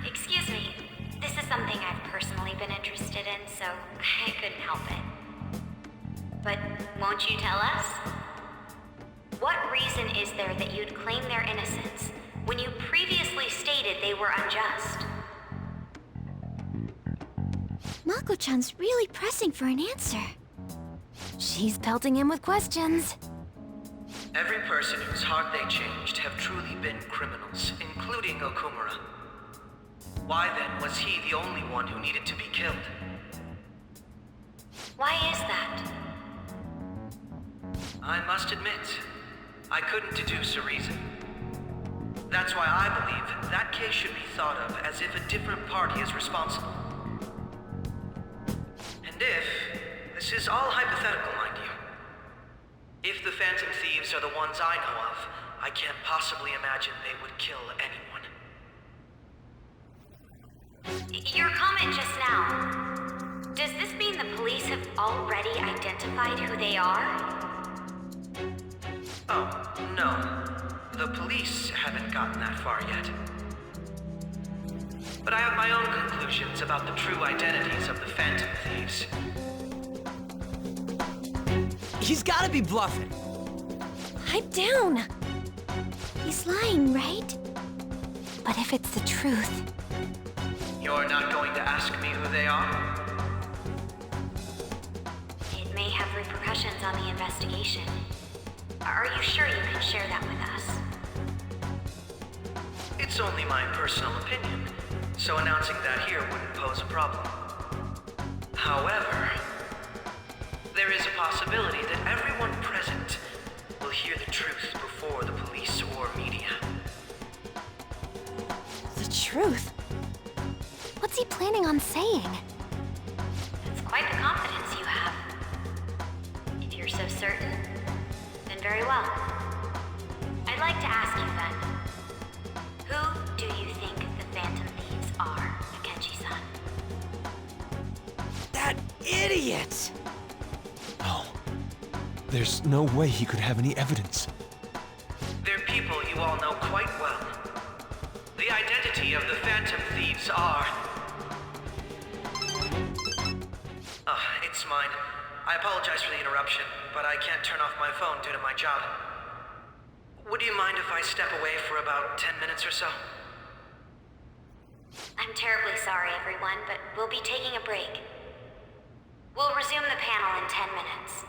Excuse me. This is something I've personally been interested in, so I couldn't help it. But won't you tell us? What reason is there that you'd claim their innocence when you previously stated they were unjust? Mako-chan's really pressing for an answer. She's pelting him with questions. Every person whose heart they changed have truly been criminals, including Okumura. Why then was he the only one who needed to be killed? Why is that? I must admit, I couldn't deduce a reason. That's why I believe that case should be thought of as if a different party is responsible. And if, this is all hypothetical, mind you, if the Phantom Thieves are the ones I know of, I can't possibly imagine they would kill anyone. Your comment just now, does this mean the police have already identified who they are? Oh, no. The police haven't gotten that far yet. But I have my own conclusions about the true identities of the Phantom Thieves. He's gotta be bluffing. Pipe down! He's lying, right? But if it's the truth... You're not going to ask me who they are? It may have repercussions on the investigation. Are you sure you can share that with us? It's only my personal opinion, so announcing that here wouldn't pose a problem. However, there is a possibility that everyone present will hear the truth before the police or media. The truth? What's he planning on saying? It's quite the confidence you have. If you're so certain, then very well. I'd like to ask you then, who do you think the Phantom Thieves are, Akechi-san? That idiot! No. There's no way he could have any evidence. They're people you all know quite well. The identity of the Phantom Thieves are... it's mine. I apologize for the interruption, but I can't turn off my phone due to my job. Would you mind if I step away for about 10 minutes or so? I'm terribly sorry, everyone, but we'll be taking a break. We'll resume the panel in 10 minutes.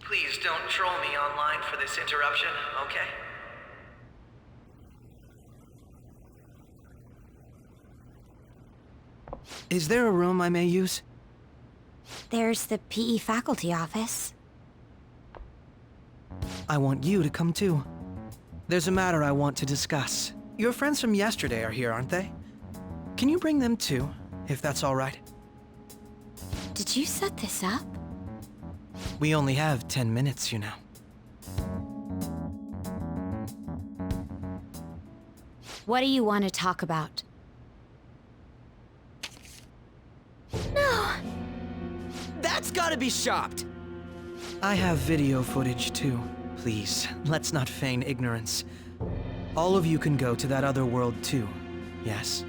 Please don't troll me online for this interruption, okay? Is there a room I may use? There's the PE faculty office. I want you to come too. There's a matter I want to discuss. Your friends from yesterday are here, aren't they? Can you bring them too, if that's all right? Did you set this up? We only have 10 minutes, you know. What do you want to talk about? No! That's gotta be shopped! I have video footage too. Please, let's not feign ignorance. All of you can go to that other world too, yes?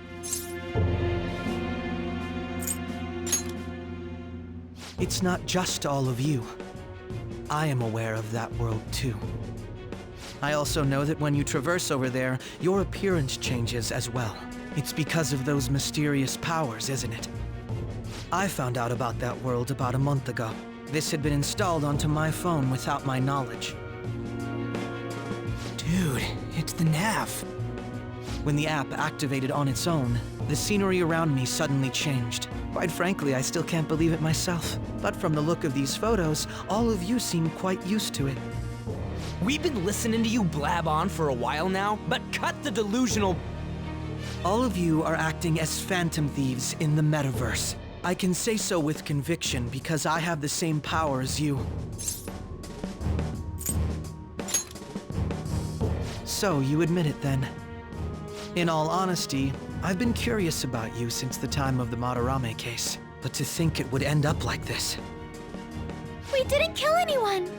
it's not just all of you. I am aware of that world too. I also know that when you traverse over there, your appearance changes as well. It's because of those mysterious powers, isn't it? I found out about that world about a month ago. This had been installed onto my phone without my knowledge. Dude, it's the nav. When the app activated on its own, the scenery around me suddenly changed. Quite frankly, I still can't believe it myself. But from the look of these photos, all of you seem quite used to it. We've been listening to you blab on for a while now, but cut the delusional... All of you are acting as phantom thieves in the metaverse. I can say so with conviction because I have the same power as you. So, you admit it then. In all honesty, I've been curious about you since the time of the Madarame case. But to think it would end up like this. We didn't kill anyone!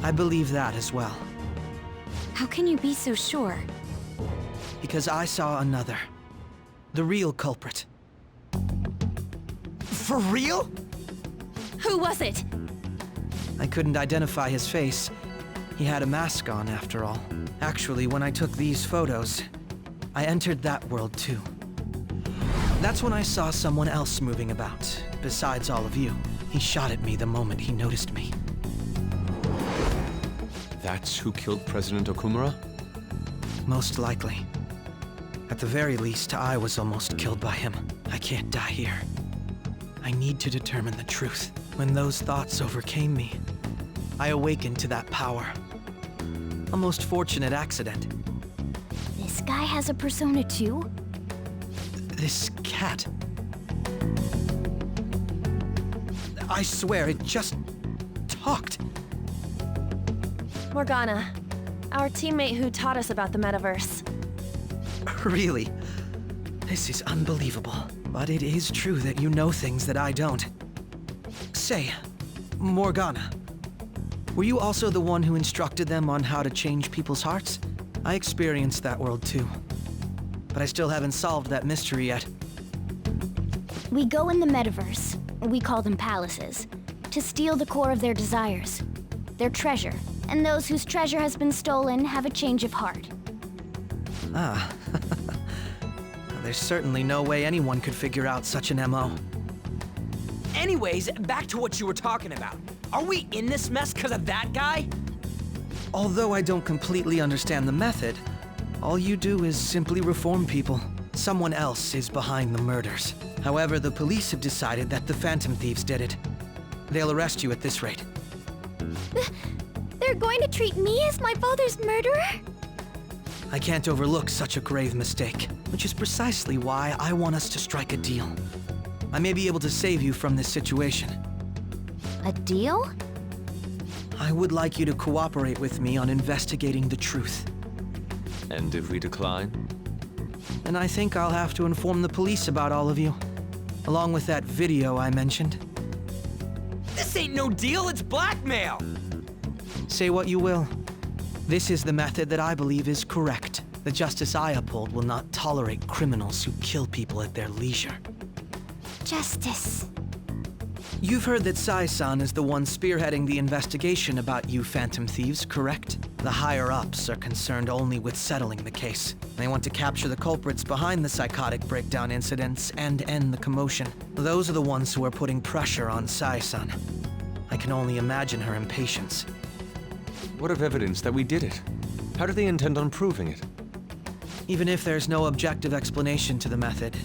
I believe that as well. How can you be so sure? Because I saw another. The real culprit. For real? Who was it? I couldn't identify his face. He had a mask on, after all. Actually, when I took these photos, I entered that world too. That's when I saw someone else moving about, besides all of you. He shot at me the moment he noticed me. That's who killed President Okumura? Most likely. At the very least, I was almost killed by him. I can't die here. I need to determine the truth. When those thoughts overcame me, I awakened to that power. A most fortunate accident. This guy has a persona too? This cat. I swear, it just talked. Morgana, our teammate who taught us about the metaverse. Really? This is unbelievable. But it is true that you know things that I don't. Say, Morgana, were you also the one who instructed them on how to change people's hearts? I experienced that world too. But I still haven't solved that mystery yet. We go in the metaverse, we call them palaces, to steal the core of their desires, their treasure. And those whose treasure has been stolen have a change of heart. Ah. There's certainly no way anyone could figure out such an MO. Anyways, back to what you were talking about. Are we in this mess because of that guy? Although I don't completely understand the method, all you do is simply reform people. Someone else is behind the murders. However, the police have decided that the Phantom Thieves did it. They'll arrest you at this rate. They're going to treat me as my father's murderer? I can't overlook such a grave mistake, which is precisely why I want us to strike a deal. I may be able to save you from this situation. A deal? I would like you to cooperate with me on investigating the truth. And if we decline? Then I think I'll have to inform the police about all of you, along with that video I mentioned. This ain't no deal, it's blackmail! Say what you will. This is the method that I believe is correct. The justice I uphold will not tolerate criminals who kill people at their leisure. Justice. You've heard that Sai-san is the one spearheading the investigation about you Phantom Thieves, correct? The higher-ups are concerned only with settling the case. They want to capture the culprits behind the psychotic breakdown incidents and end the commotion. Those are the ones who are putting pressure on Sai-san. I can only imagine her impatience. What of evidence that we did it? How do they intend on proving it? Even if there's no objective explanation to the method,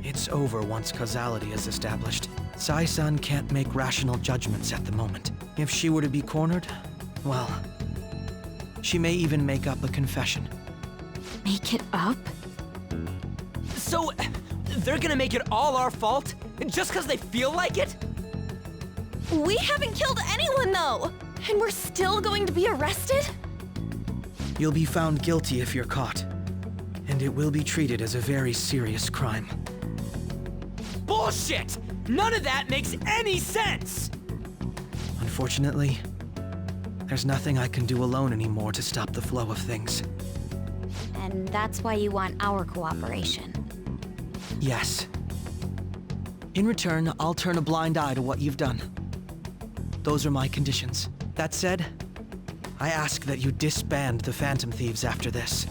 it's over once causality is established. Sai-san can't make rational judgments at the moment. If she were to be cornered, well, she may even make up a confession. Make it up? So, they're gonna make it all our fault? Just because they feel like it? We haven't killed anyone, though! And we're still going to be arrested? You'll be found guilty if you're caught. And it will be treated as a very serious crime. Bullshit! None of that makes any sense! Unfortunately, there's nothing I can do alone anymore to stop the flow of things. And that's why you want our cooperation. Yes. In return, I'll turn a blind eye to what you've done. Those are my conditions. That said, I ask that you disband the Phantom Thieves after this.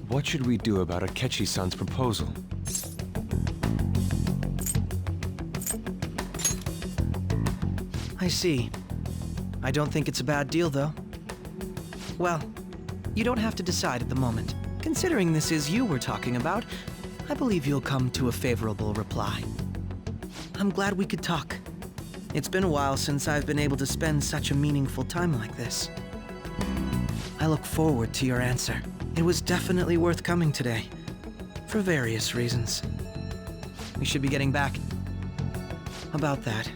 What should we do about Akechi-san's proposal? I see. I don't think it's a bad deal, though. Well, you don't have to decide at the moment. Considering this is you we're talking about, I believe you'll come to a favorable reply. I'm glad we could talk. It's been a while since I've been able to spend such a meaningful time like this. I look forward to your answer. It was definitely worth coming today, for various reasons. We should be getting back. About that,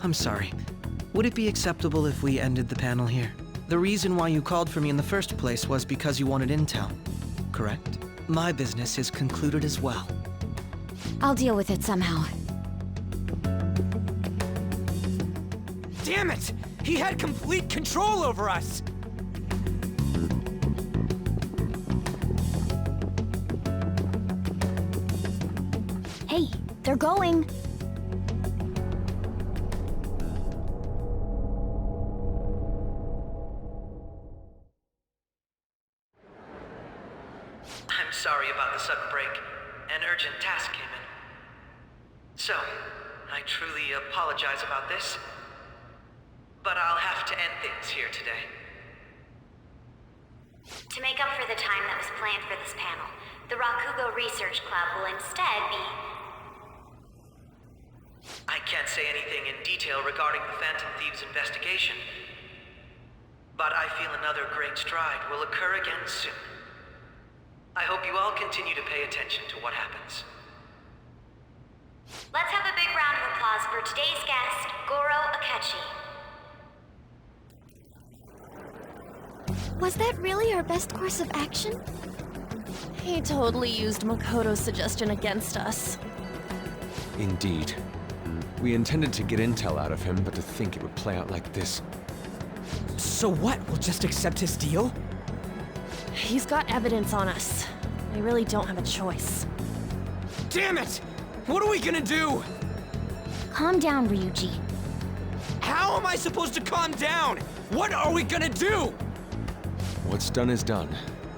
I'm sorry. Would it be acceptable if we ended the panel here? The reason why you called for me in the first place was because you wanted intel, correct? My business is concluded as well. I'll deal with it somehow. Damn it! He had complete control over us! Hey, they're going. I'm sorry about the sudden break. An urgent task came in. So, I truly apologize about this. But I'll have to end things here today. To make up for the time that was planned for this panel, the Rakugo Research Club will instead be... I can't say anything in detail regarding the Phantom Thieves investigation. But I feel another great stride will occur again soon. I hope you all continue to pay attention to what happens. Let's have a big round of applause for today's guest, Goro Akechi. Was that really our best course of action? He totally used Makoto's suggestion against us. Indeed. We intended to get intel out of him, but to think it would play out like this. So what? We'll just accept his deal? He's got evidence on us. We really don't have a choice. Damn it! What are we gonna do? Calm down, Ryuji. How am I supposed to calm down? What are we gonna do? What's done is done.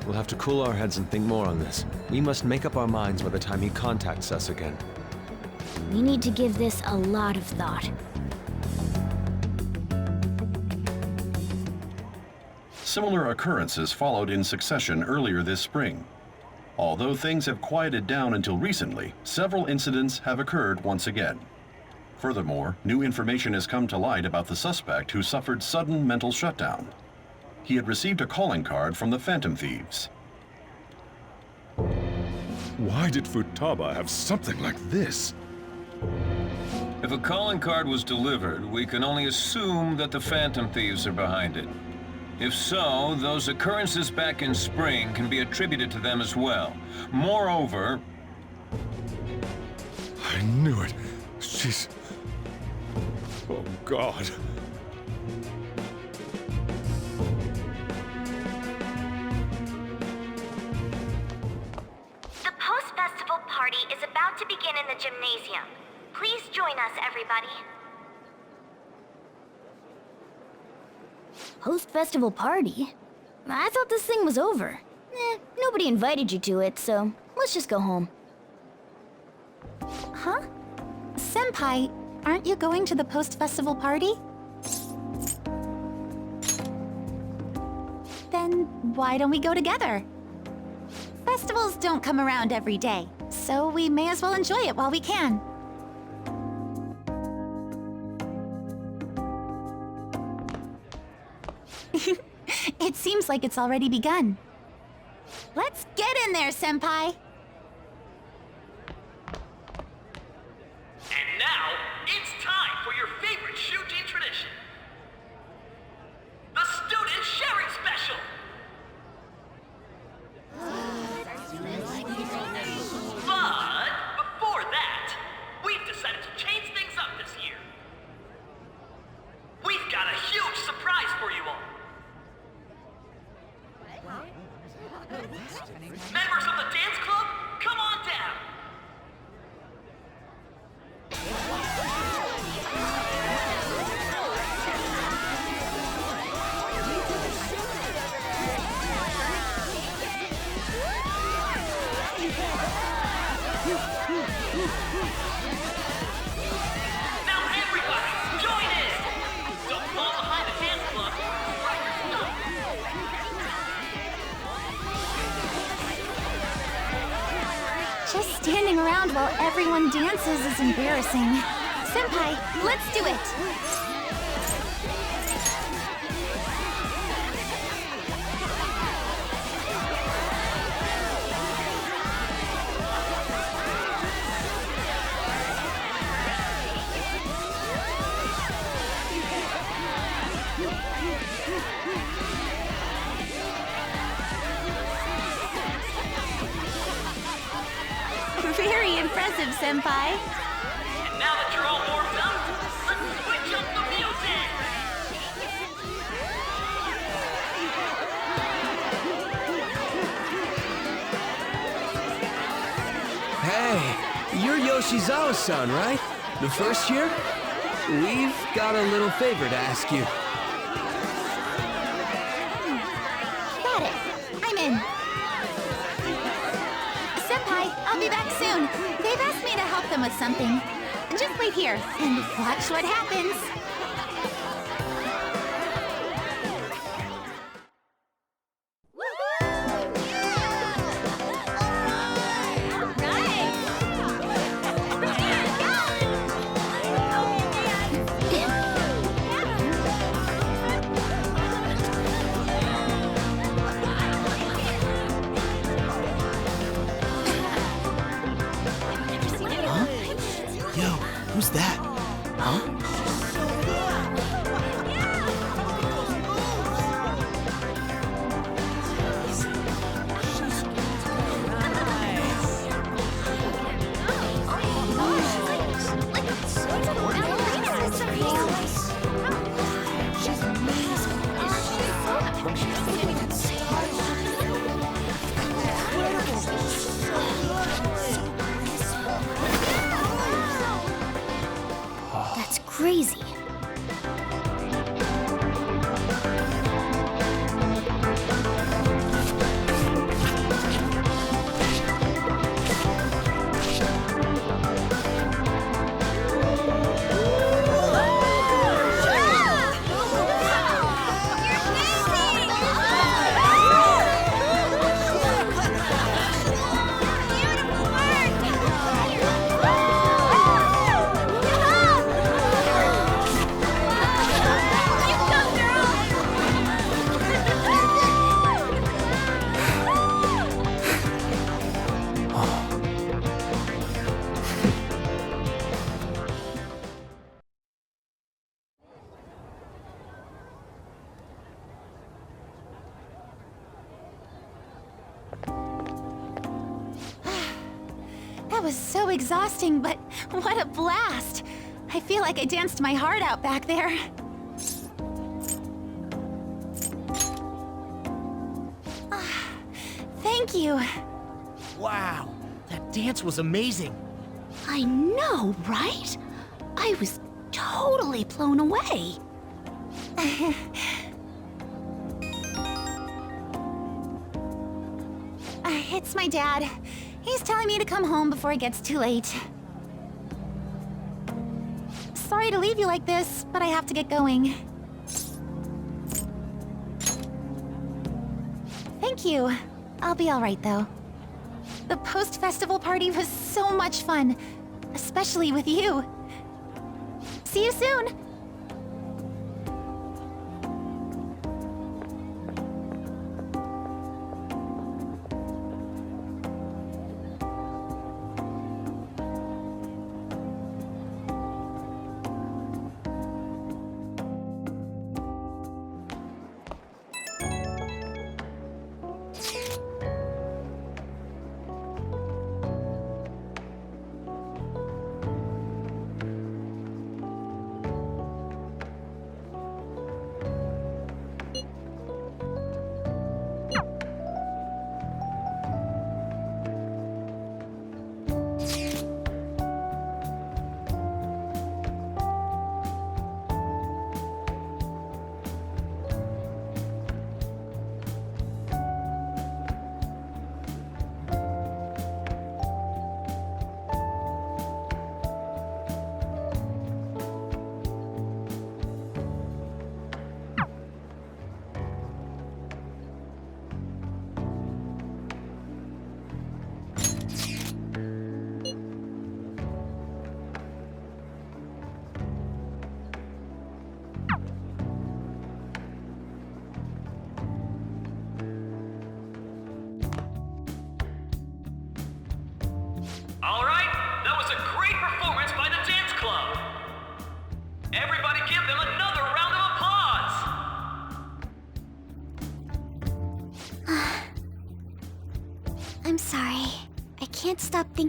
We'll have to cool our heads and think more on this. We must make up our minds by the time he contacts us again. We need to give this a lot of thought. Similar occurrences followed in succession earlier this spring. Although things have quieted down until recently, several incidents have occurred once again. Furthermore, new information has come to light about the suspect who suffered sudden mental shutdown. He had received a calling card from the Phantom Thieves. Why did Futaba have something like this? If a calling card was delivered, we can only assume that the Phantom Thieves are behind it. If so, those occurrences back in spring can be attributed to them as well. Moreover... I knew it. She's... Oh, God. The post-festival party is about to begin in the gymnasium. Please join us, everybody. Post-festival party? I thought this thing was over. Nobody invited you to it, so let's just go home. Huh? Senpai, aren't you going to the post-festival party? Then why don't we go together? Festivals don't come around every day, so we may as well enjoy it while we can. It seems like it's already begun. Let's get in there, Senpai! And now, it's time for your favorite shooting tradition. The Student Sharing Special! But before that, we've decided to change things up this year. We've got a huge surprise for you all. Members of the dance club, around while everyone dances is embarrassing. Senpai, let's do it! Very impressive, Senpai. And now that you're all warmed up, let's switch up the music! Hey, you're Yoshizawa-san, right? The first year? We've got a little favor to ask you. Got it. I'm in. Senpai, I'll be back soon. They've asked me to help them with something. Just wait here and watch what happens. Yo, who's that? Huh? That's crazy. That was so exhausting, but what a blast! I feel like I danced my heart out back there. Thank you. Wow, that dance was amazing. I know, right? I was totally blown away. It's my dad. He's telling me to come home before it gets too late. Sorry to leave you like this, but I have to get going. Thank you. I'll be all right, though. The post-festival party was so much fun, especially with you. See you soon!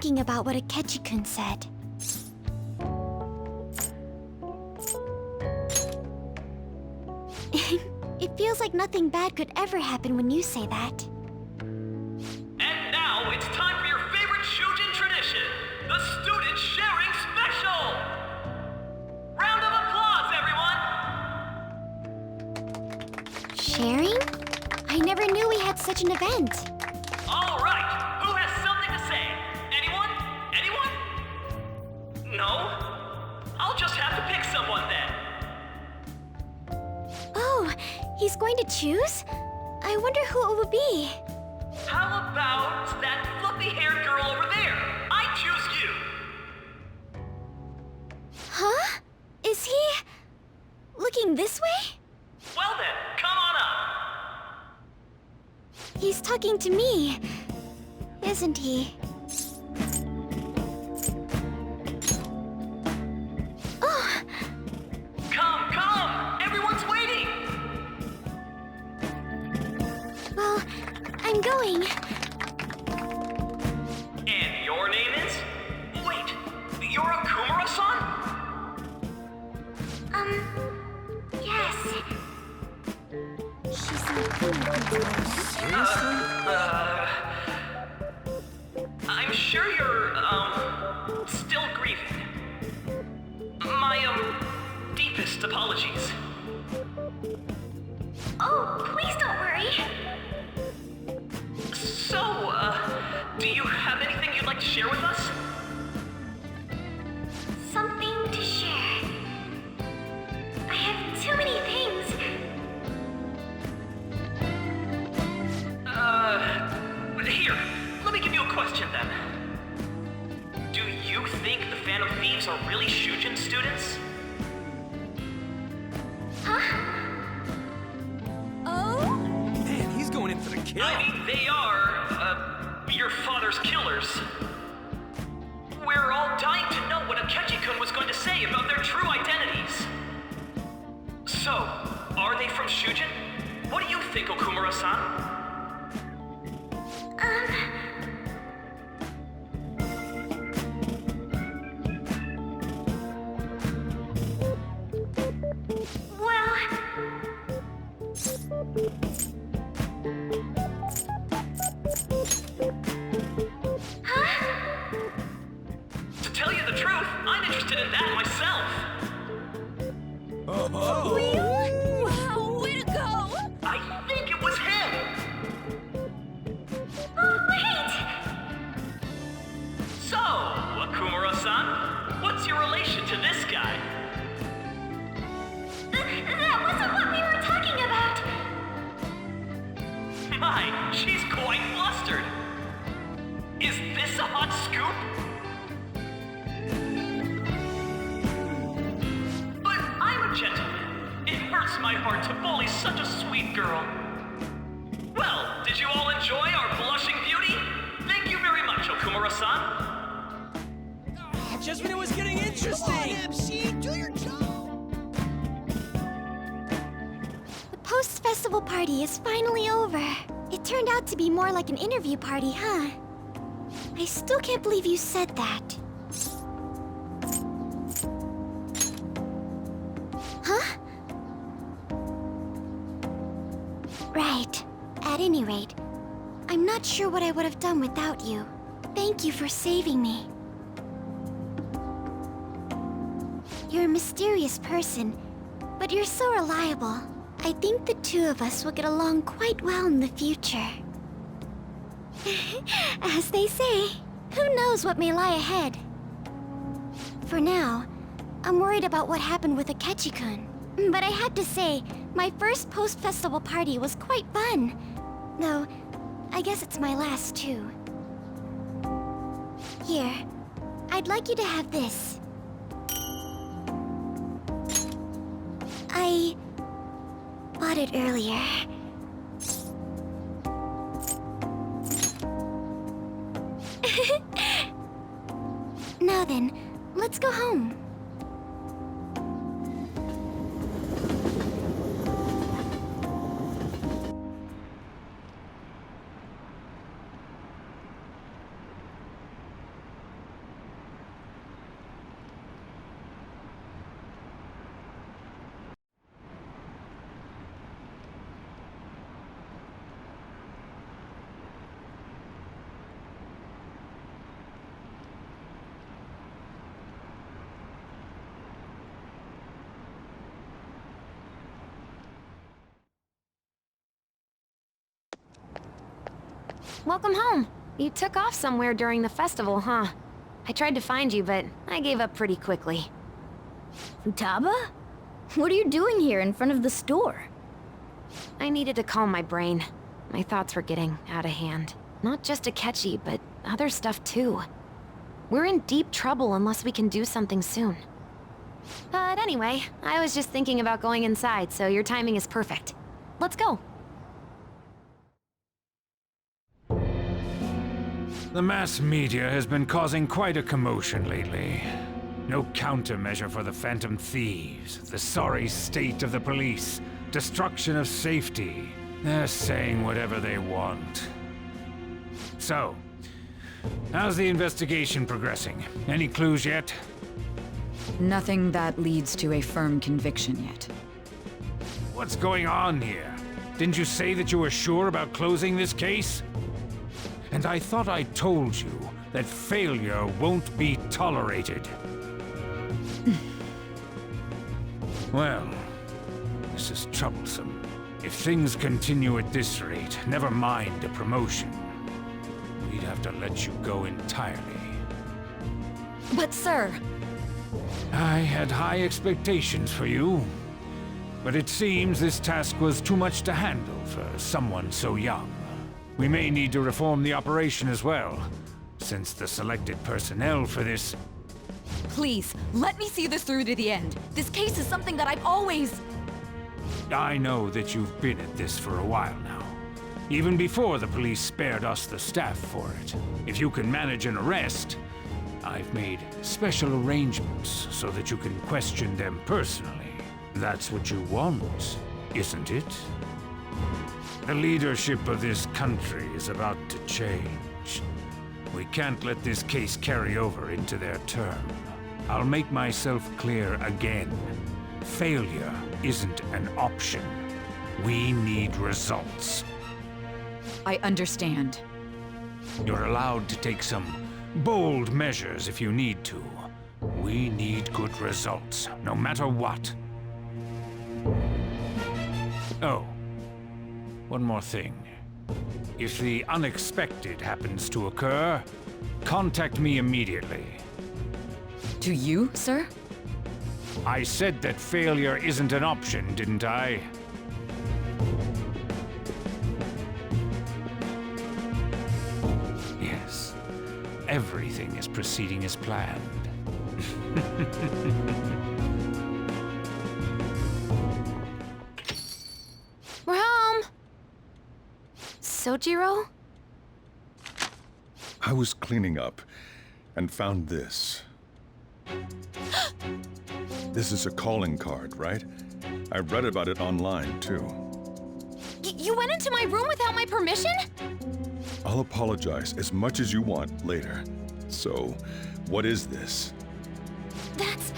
thinking about what Akechi-kun said. It feels like nothing bad could ever happen when you say that. And now it's time for your favorite Shujin tradition, the Student Sharing Special! Round of applause, everyone! Sharing? I never knew we had such an event. All right, who has something to say? Anyone? Anyone? No? I'll just have to pick someone then. Oh, he's going to choose? I wonder who it will be. How about that fluffy-haired girl over there? I choose you! Huh? Is he... looking this way? Well then, come on up! He's talking to me, isn't he? Oh! Come! Everyone's waiting! Well, I'm going. And your name is? Wait, you're a Kumura-san? Yes. She's I'm sure you're, still grieving. My, deepest apologies. Oh, please don't worry. So, do you have anything you'd like to share with us? Something to share. I have too many things. Here, let me give you a question then. Do you think the Phantom Thieves are really Shujin students? Huh? Oh? Man, he's going in for the kill. I mean, they are, your father's killers. We're all dying to know what Akechi-kun was going to say about their true identities. So, are they from Shujin? What do you think, Okumura-san? To tell you the truth, I'm interested in that myself. Really? Wow, way to go! I think it was him. Oh, wait! So, Akumura-san, what's your relation to this guy? That wasn't what we were talking about! My, she's quite flustered. Is this a hot scoop? But I'm a gentleman. It hurts my heart to bully such a sweet girl. Well, did you all enjoy our blushing beauty? Thank you very much, Okumura-san. Just when it was getting interesting. MC, do your job! The post-festival party is finally over. It turned out to be more like an interview party, huh? I still can't believe you said that. Huh? Right. At any rate, I'm not sure what I would have done without you. Thank you for saving me. You're a mysterious person, but you're so reliable. I think the two of us will get along quite well in the future. As they say, who knows what may lie ahead? For now, I'm worried about what happened with Akechi-kun. But I had to say, my first post-festival party was quite fun. Though, I guess it's my last too. Here, I'd like you to have this. I bought it earlier. Now then, let's go home. Welcome home. You took off somewhere during the festival, huh? I tried to find you, but I gave up pretty quickly. Futaba? What are you doing here in front of the store? I needed to calm my brain. My thoughts were getting out of hand. Not just Akechi, but other stuff too. We're in deep trouble unless we can do something soon. But anyway, I was just thinking about going inside, so your timing is perfect. Let's go. The mass media has been causing quite a commotion lately. No countermeasure for the Phantom Thieves, the sorry state of the police, destruction of safety. They're saying whatever they want. So, how's the investigation progressing? Any clues yet? Nothing that leads to a firm conviction yet. What's going on here? Didn't you say that you were sure about closing this case? And I thought I told you that failure won't be tolerated. Well, this is troublesome. If things continue at this rate, never mind a promotion. We'd have to let you go entirely. But sir... I had high expectations for you. But it seems this task was too much to handle for someone so young. We may need to reform the operation as well, since the selected personnel for this... Please, let me see this through to the end. This case is something that I've always... I know that you've been at this for a while now. Even before the police spared us the staff for it. If you can manage an arrest, I've made special arrangements so that you can question them personally. That's what you want, isn't it? The leadership of this country is about to change. We can't let this case carry over into their term. I'll make myself clear again. Failure isn't an option. We need results. I understand. You're allowed to take some bold measures if you need to. We need good results, no matter what. Oh, one more thing. If the unexpected happens to occur, contact me immediately. To you, sir? I said that failure isn't an option, didn't I? Yes. Everything is proceeding as planned. We're home! Sojiro? I was cleaning up and found this. This is a calling card, right? I read about it online, too. You went into my room without my permission? I'll apologize as much as you want later. So, what is this? That's...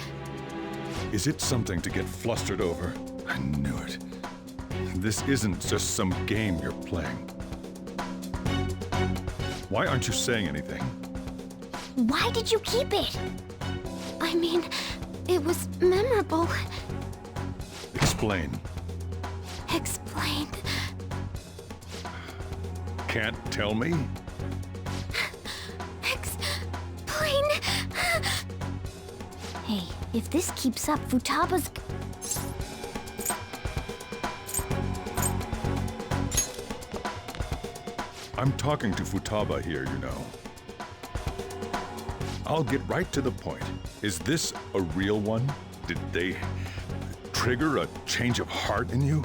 Is it something to get flustered over? I knew it. This isn't just some game you're playing. Why aren't you saying anything? Why did you keep it? I mean, it was memorable. Explain. Explain. Can't tell me? Explain. Hey, if this keeps up, Futaba's... I'm talking to Futaba here, you know. I'll get right to the point. Is this a real one? Did they trigger a change of heart in you?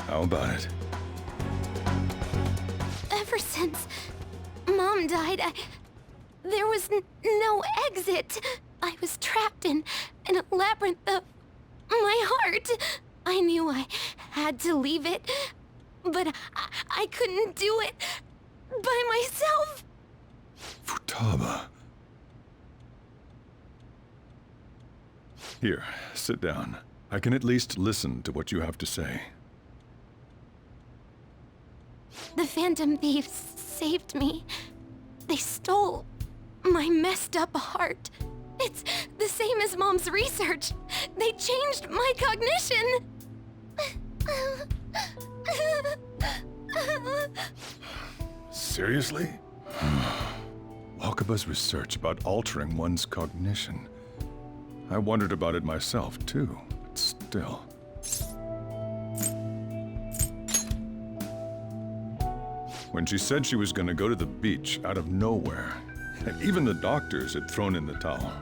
How about it? Ever since Mom died, there was no exit. I was trapped in a labyrinth of my heart. I knew I had to leave it, but I couldn't do it by myself. Futaba. Here, sit down. I can at least listen to what you have to say. The Phantom Thieves saved me. They stole my messed up heart. It's the same as Mom's research. They changed my cognition. Seriously? Wakaba's research about altering one's cognition. I wondered about it myself, too, but still. When she said she was going to go to the beach out of nowhere, even the doctors had thrown in the towel.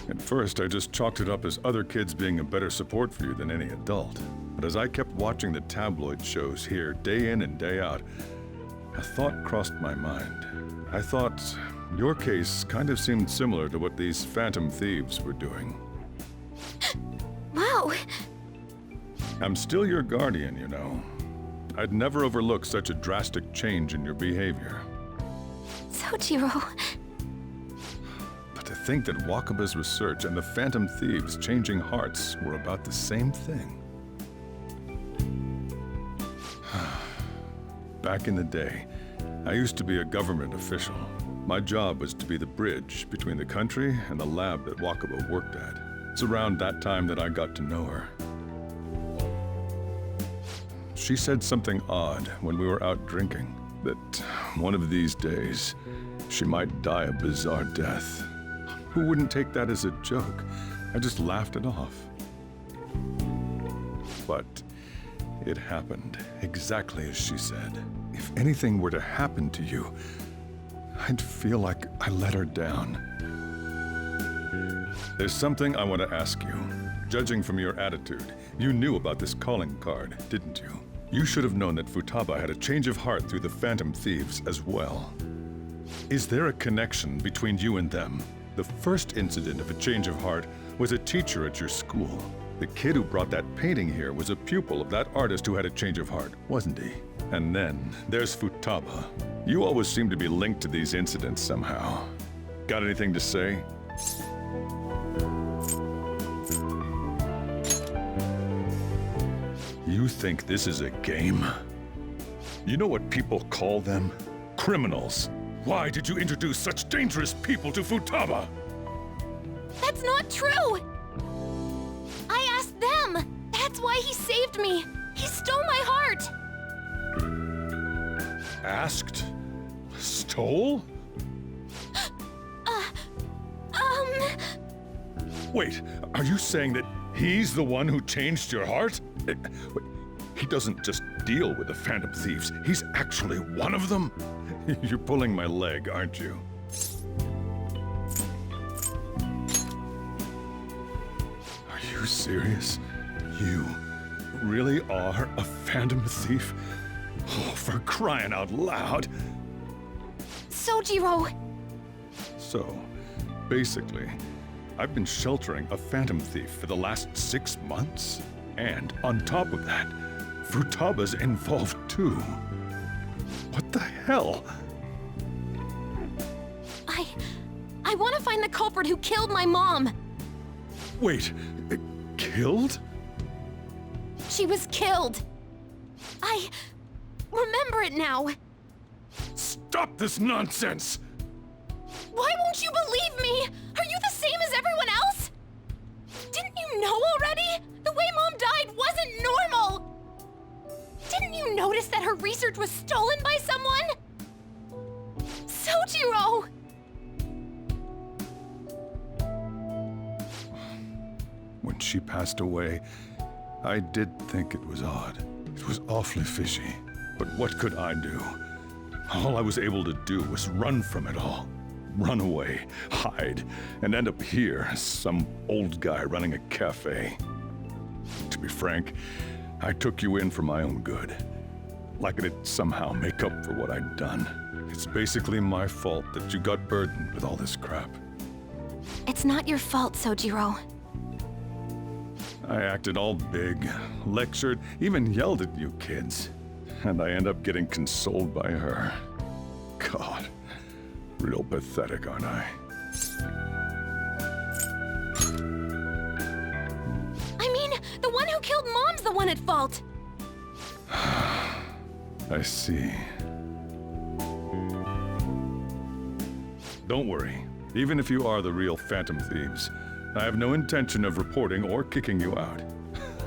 At first, I just chalked it up as other kids being a better support for you than any adult. But as I kept watching the tabloid shows here, day in and day out, a thought crossed my mind. I thought your case kind of seemed similar to what these phantom thieves were doing. Wow! I'm still your guardian, you know. I'd never overlook such a drastic change in your behavior. Sojiro. But to think that Wakaba's research and the phantom thieves changing hearts were about the same thing. Back in the day, I used to be a government official. My job was to be the bridge between the country and the lab that Wakaba worked at. It's around that time that I got to know her. She said something odd when we were out drinking, that one of these days, she might die a bizarre death. Who wouldn't take that as a joke? I just laughed it off. But it happened exactly as she said. If anything were to happen to you, I'd feel like I let her down. There's something I want to ask you. Judging from your attitude, you knew about this calling card, didn't you? You should have known that Futaba had a change of heart through the Phantom Thieves as well. Is there a connection between you and them? The first incident of a change of heart was a teacher at your school. The kid who brought that painting here was a pupil of that artist who had a change of heart, wasn't he? And then there's Futaba. You always seem to be linked to these incidents somehow. Got anything to say? You think this is a game? You know what people call them? Criminals. Why did you introduce such dangerous people to Futaba? That's not true! I asked them! That's why he saved me! He stole my heart! Asked? Stole? Wait, are you saying that he's the one who changed your heart? He doesn't just deal with the Phantom Thieves, he's actually one of them? You're pulling my leg, aren't you? Are you serious? You really are a Phantom Thief? Oh, for crying out loud! Sojiro! So, basically, I've been sheltering a Phantom Thief for the last 6 months. And on top of that, Futaba's involved too. What the hell? I want to find the culprit who killed my mom! Wait, killed? She was killed! I remember it now! Stop this nonsense! Why won't you believe me? Are you the same as everyone else? Didn't you know already? The way Mom died wasn't normal! Didn't you notice that her research was stolen by someone? Sojiro! When she passed away, I did think it was odd. It was awfully fishy. But what could I do? All I was able to do was run from it all. Run away, hide, and end up here as some old guy running a cafe. To be frank, I took you in for my own good. Like it'd somehow make up for what I'd done. It's basically my fault that you got burdened with all this crap. It's not your fault, Sojiro. I acted all big, lectured, even yelled at you kids. And I end up getting consoled by her. God, real pathetic, aren't I? I mean, the one who killed Mom's the one at fault! I see. Don't worry. Even if you are the real Phantom Thieves, I have no intention of reporting or kicking you out.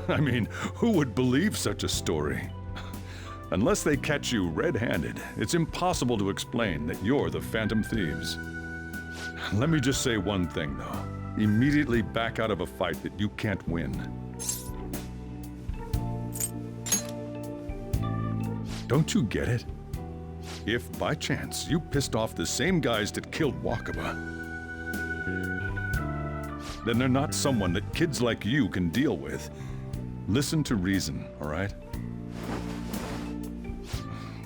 I mean, who would believe such a story? Unless they catch you red-handed, it's impossible to explain that you're the Phantom Thieves. Let me just say one thing, though. Immediately back out of a fight that you can't win. Don't you get it? If, by chance, you pissed off the same guys that killed Wakaba, then they're not someone that kids like you can deal with. Listen to reason, all right?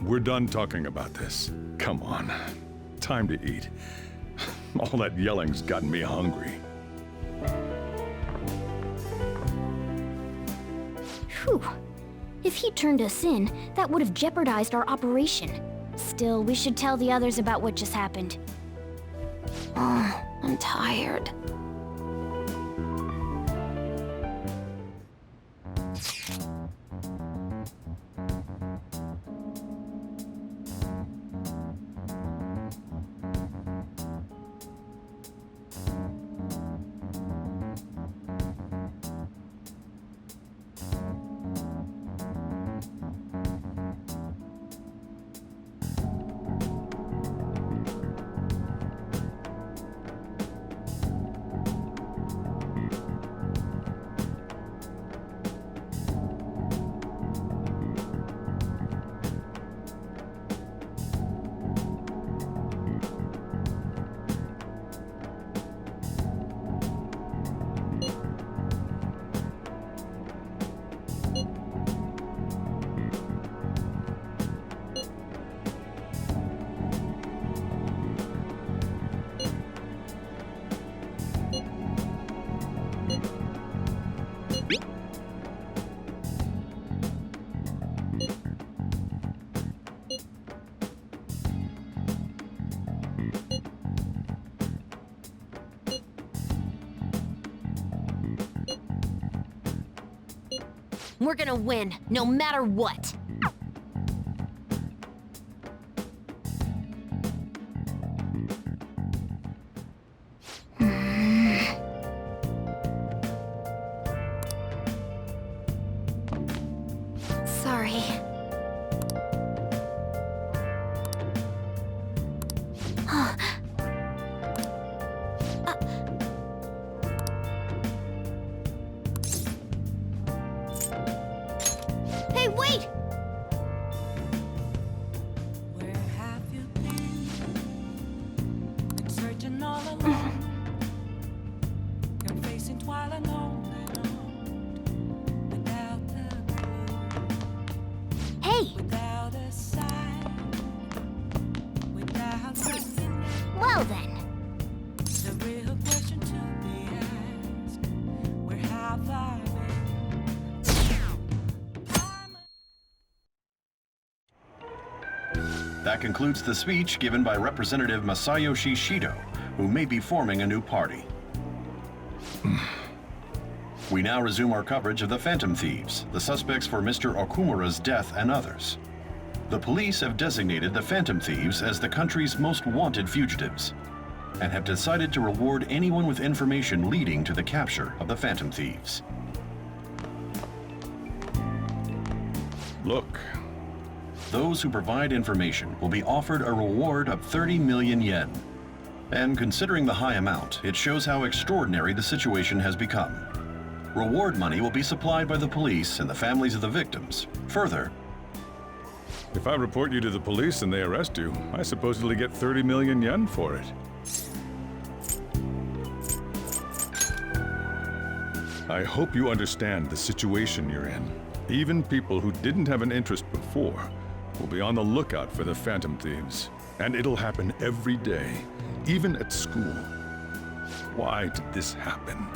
We're done talking about this. Come on. Time to eat. All that yelling's gotten me hungry. Whew. If he turned us in, that would have jeopardized our operation. Still, we should tell the others about what just happened. Oh, I'm tired. We're gonna win, no matter what. Sorry. Hey, wait! Where have you been? Been searching all along. You're facing twilight alone without a clue. Hey! Without a sign. Without something. Well then. The real question to be asked. Where have I been? That concludes the speech given by Representative Masayoshi Shido, who may be forming a new party. We now resume our coverage of the Phantom Thieves, the suspects for Mr. Okumura's death and others. The police have designated the Phantom Thieves as the country's most wanted fugitives, and have decided to reward anyone with information leading to the capture of the Phantom Thieves. Look. Those who provide information will be offered a reward of 30 million yen. And considering the high amount, it shows how extraordinary the situation has become. Reward money will be supplied by the police and the families of the victims. Further, If I report you to the police and they arrest you, I supposedly get 30 million yen for it. I hope you understand the situation you're in. Even people who didn't have an interest before will be on the lookout for the Phantom Thieves. And it'll happen every day, even at school. Why did this happen?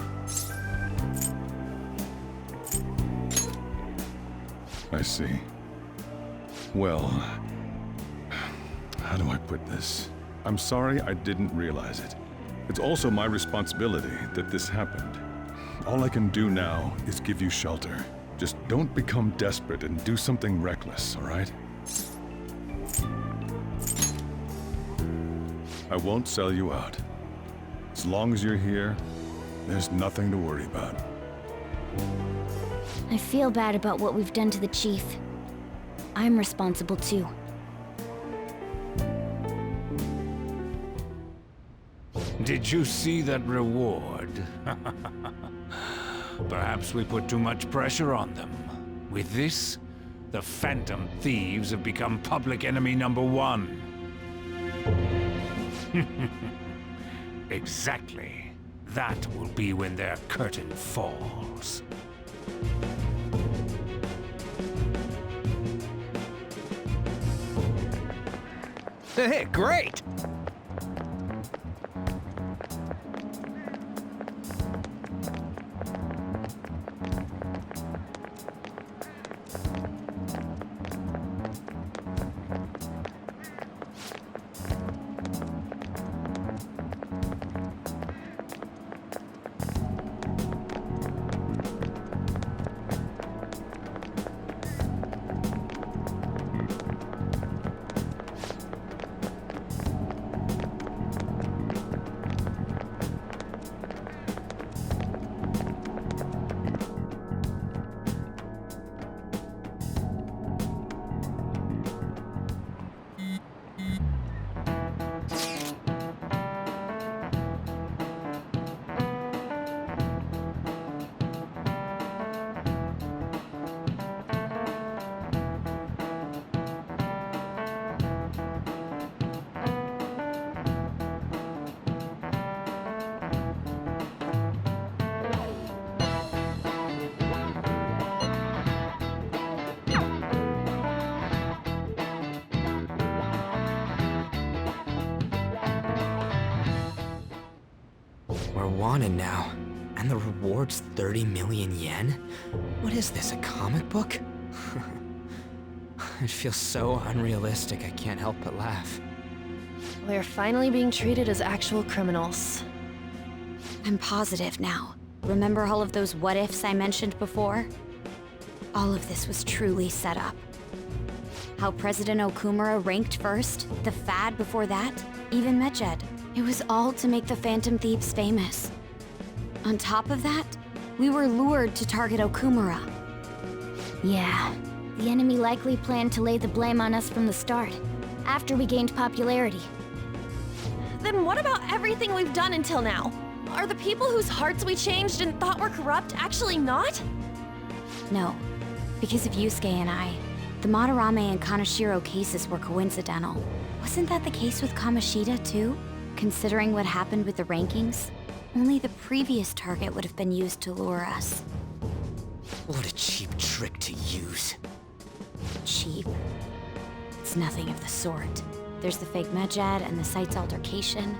I see. Well, how do I put this? I'm sorry I didn't realize it. It's also my responsibility that this happened. All I can do now is give you shelter. Just don't become desperate and do something reckless, all right? I won't sell you out. As long as you're here, There's nothing to worry about. I feel bad about what we've done to the Chief. I'm responsible too. Did you see that reward? Perhaps we put too much pressure on them. With this, the Phantom Thieves have become public enemy #1. Exactly. That will be when their curtain falls. Hey, great! We're wanted now, and the reward's 30 million yen? What is this, a comic book? It feels so unrealistic I can't help but laugh. We're finally being treated as actual criminals. I'm positive now. Remember all of those what-ifs I mentioned before? All of this was truly set up. How President Okumura ranked first, the Fad before that, even Medjed. It was all to make the Phantom Thieves famous. On top of that, we were lured to target Okumura. Yeah, the enemy likely planned to lay the blame on us from the start, after we gained popularity. Then what about everything we've done until now? Are the people whose hearts we changed and thought were corrupt actually not? No, because of Yusuke and I, the Madarame and Kaneshiro cases were coincidental. Wasn't that the case with Kamoshida too? Considering what happened with the rankings, only the previous target would have been used to lure us. What a cheap trick to use. Cheap? It's nothing of the sort. There's the fake Medjed and the site's altercation.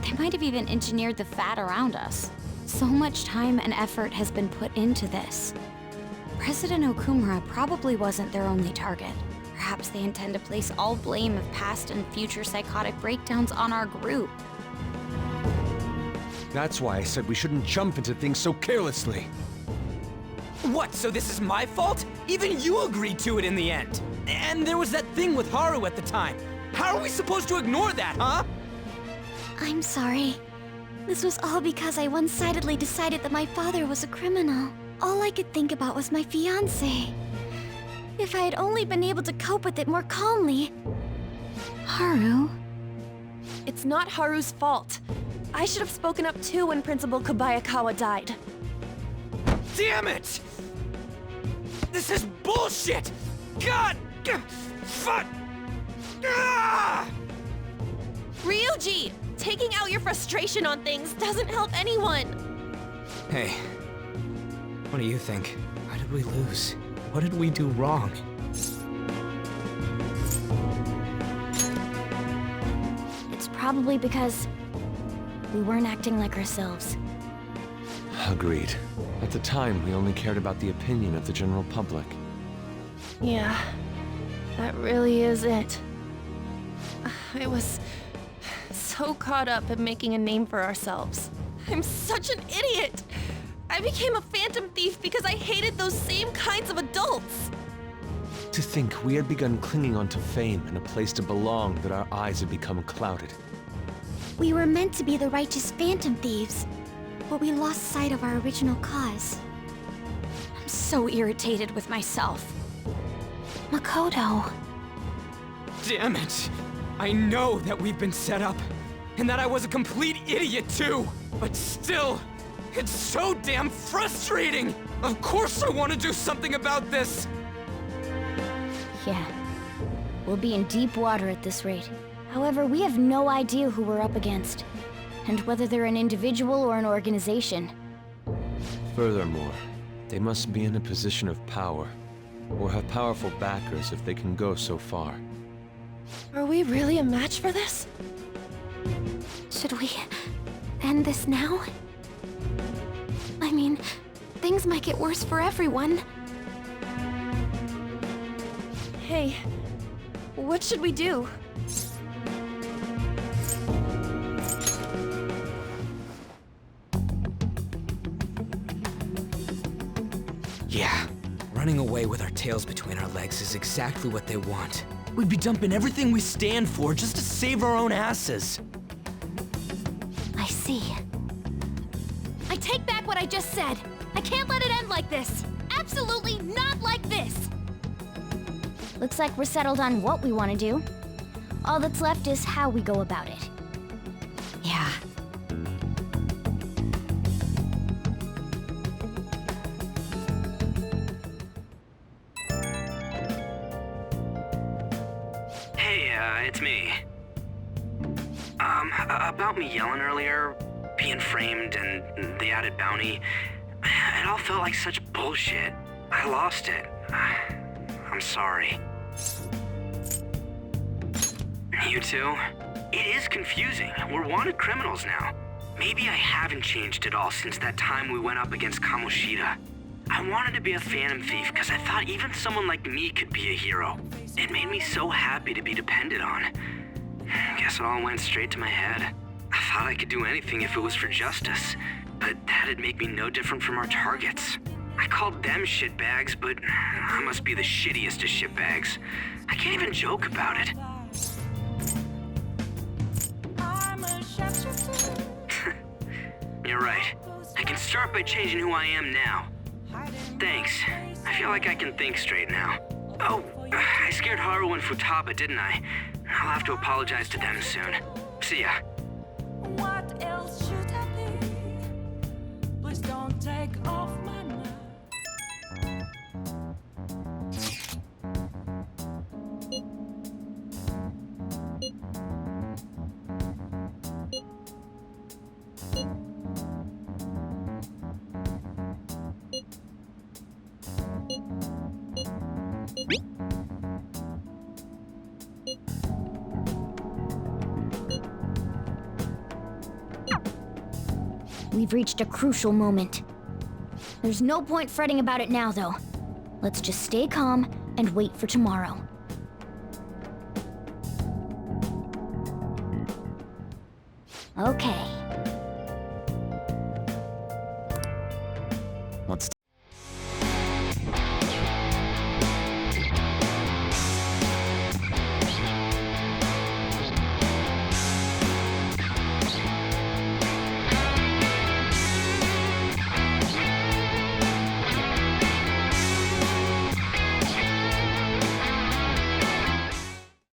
They might have even engineered the Fat around us. So much time and effort has been put into this. President Okumura probably wasn't their only target. Perhaps they intend to place all blame of past and future psychotic breakdowns on our group. That's why I said we shouldn't jump into things so carelessly. What, so this is my fault? Even you agreed to it in the end. And there was that thing with Haru at the time. How are we supposed to ignore that, huh? I'm sorry. This was all because I one-sidedly decided that my father was a criminal. All I could think about was my fiancé. If I had only been able to cope with it more calmly. Haru? It's not Haru's fault. I should have spoken up too when Principal Kobayakawa died. Damn it! This is bullshit! God! Fuck! Ah! Ryuji! Taking out your frustration on things doesn't help anyone! Hey, what do you think? Why did we lose? What did we do wrong? It's probably because we weren't acting like ourselves. Agreed. At the time, we only cared about the opinion of the general public. Yeah, that really is it. I was so caught up in making a name for ourselves. I'm such an idiot! I became a phantom thief because I hated those same kinds of adults! To think we had begun clinging onto fame and a place to belong that our eyes had become clouded. We were meant to be the righteous phantom thieves. but we lost sight of our original cause. I'm so irritated with myself. Makoto. Damn it! I know that we've been set up, and that I was a complete idiot too! But still, it's so damn frustrating! Of course I want to do something about this! Yeah. We'll be in deep water at this rate. However, we have no idea who we're up against, and whether they're an individual or an organization. Furthermore, they must be in a position of power, or have powerful backers if they can go so far. Are we really a match for this? Should we end this now? I mean, things might get worse for everyone. Hey, what should we do? Yeah, running away with our tails between our legs is exactly what they want. We'd be dumping everything we stand for just to save our own asses. I see. I take back what I just said. I can't let it end like this. Absolutely not like this. Looks like we're settled on what we want to do. All that's left is how we go about it. Yeah. Hey, it's me. About me yelling earlier, being framed, and the added bounty, it all felt like such bullshit. I lost it. I'm sorry. You too? It is confusing. We're wanted criminals now. Maybe I haven't changed at all since that time we went up against Kamoshida. I wanted to be a phantom thief because I thought even someone like me could be a hero. It made me so happy to be depended on. Guess it all went straight to my head. I thought I could do anything if it was for justice, but that'd make me no different from our targets. I called them shitbags, but I must be the shittiest of shitbags. I can't even joke about it. You're right. I can start by changing who I am now. Thanks. I feel like I can think straight now. Oh, I scared Haru and Futaba, didn't I? I'll have to apologize to them soon. See ya. What else should I be? Please don't take off my mind. We've reached a crucial moment. There's no point fretting about it now, though. Let's just stay calm and wait for tomorrow. Okay.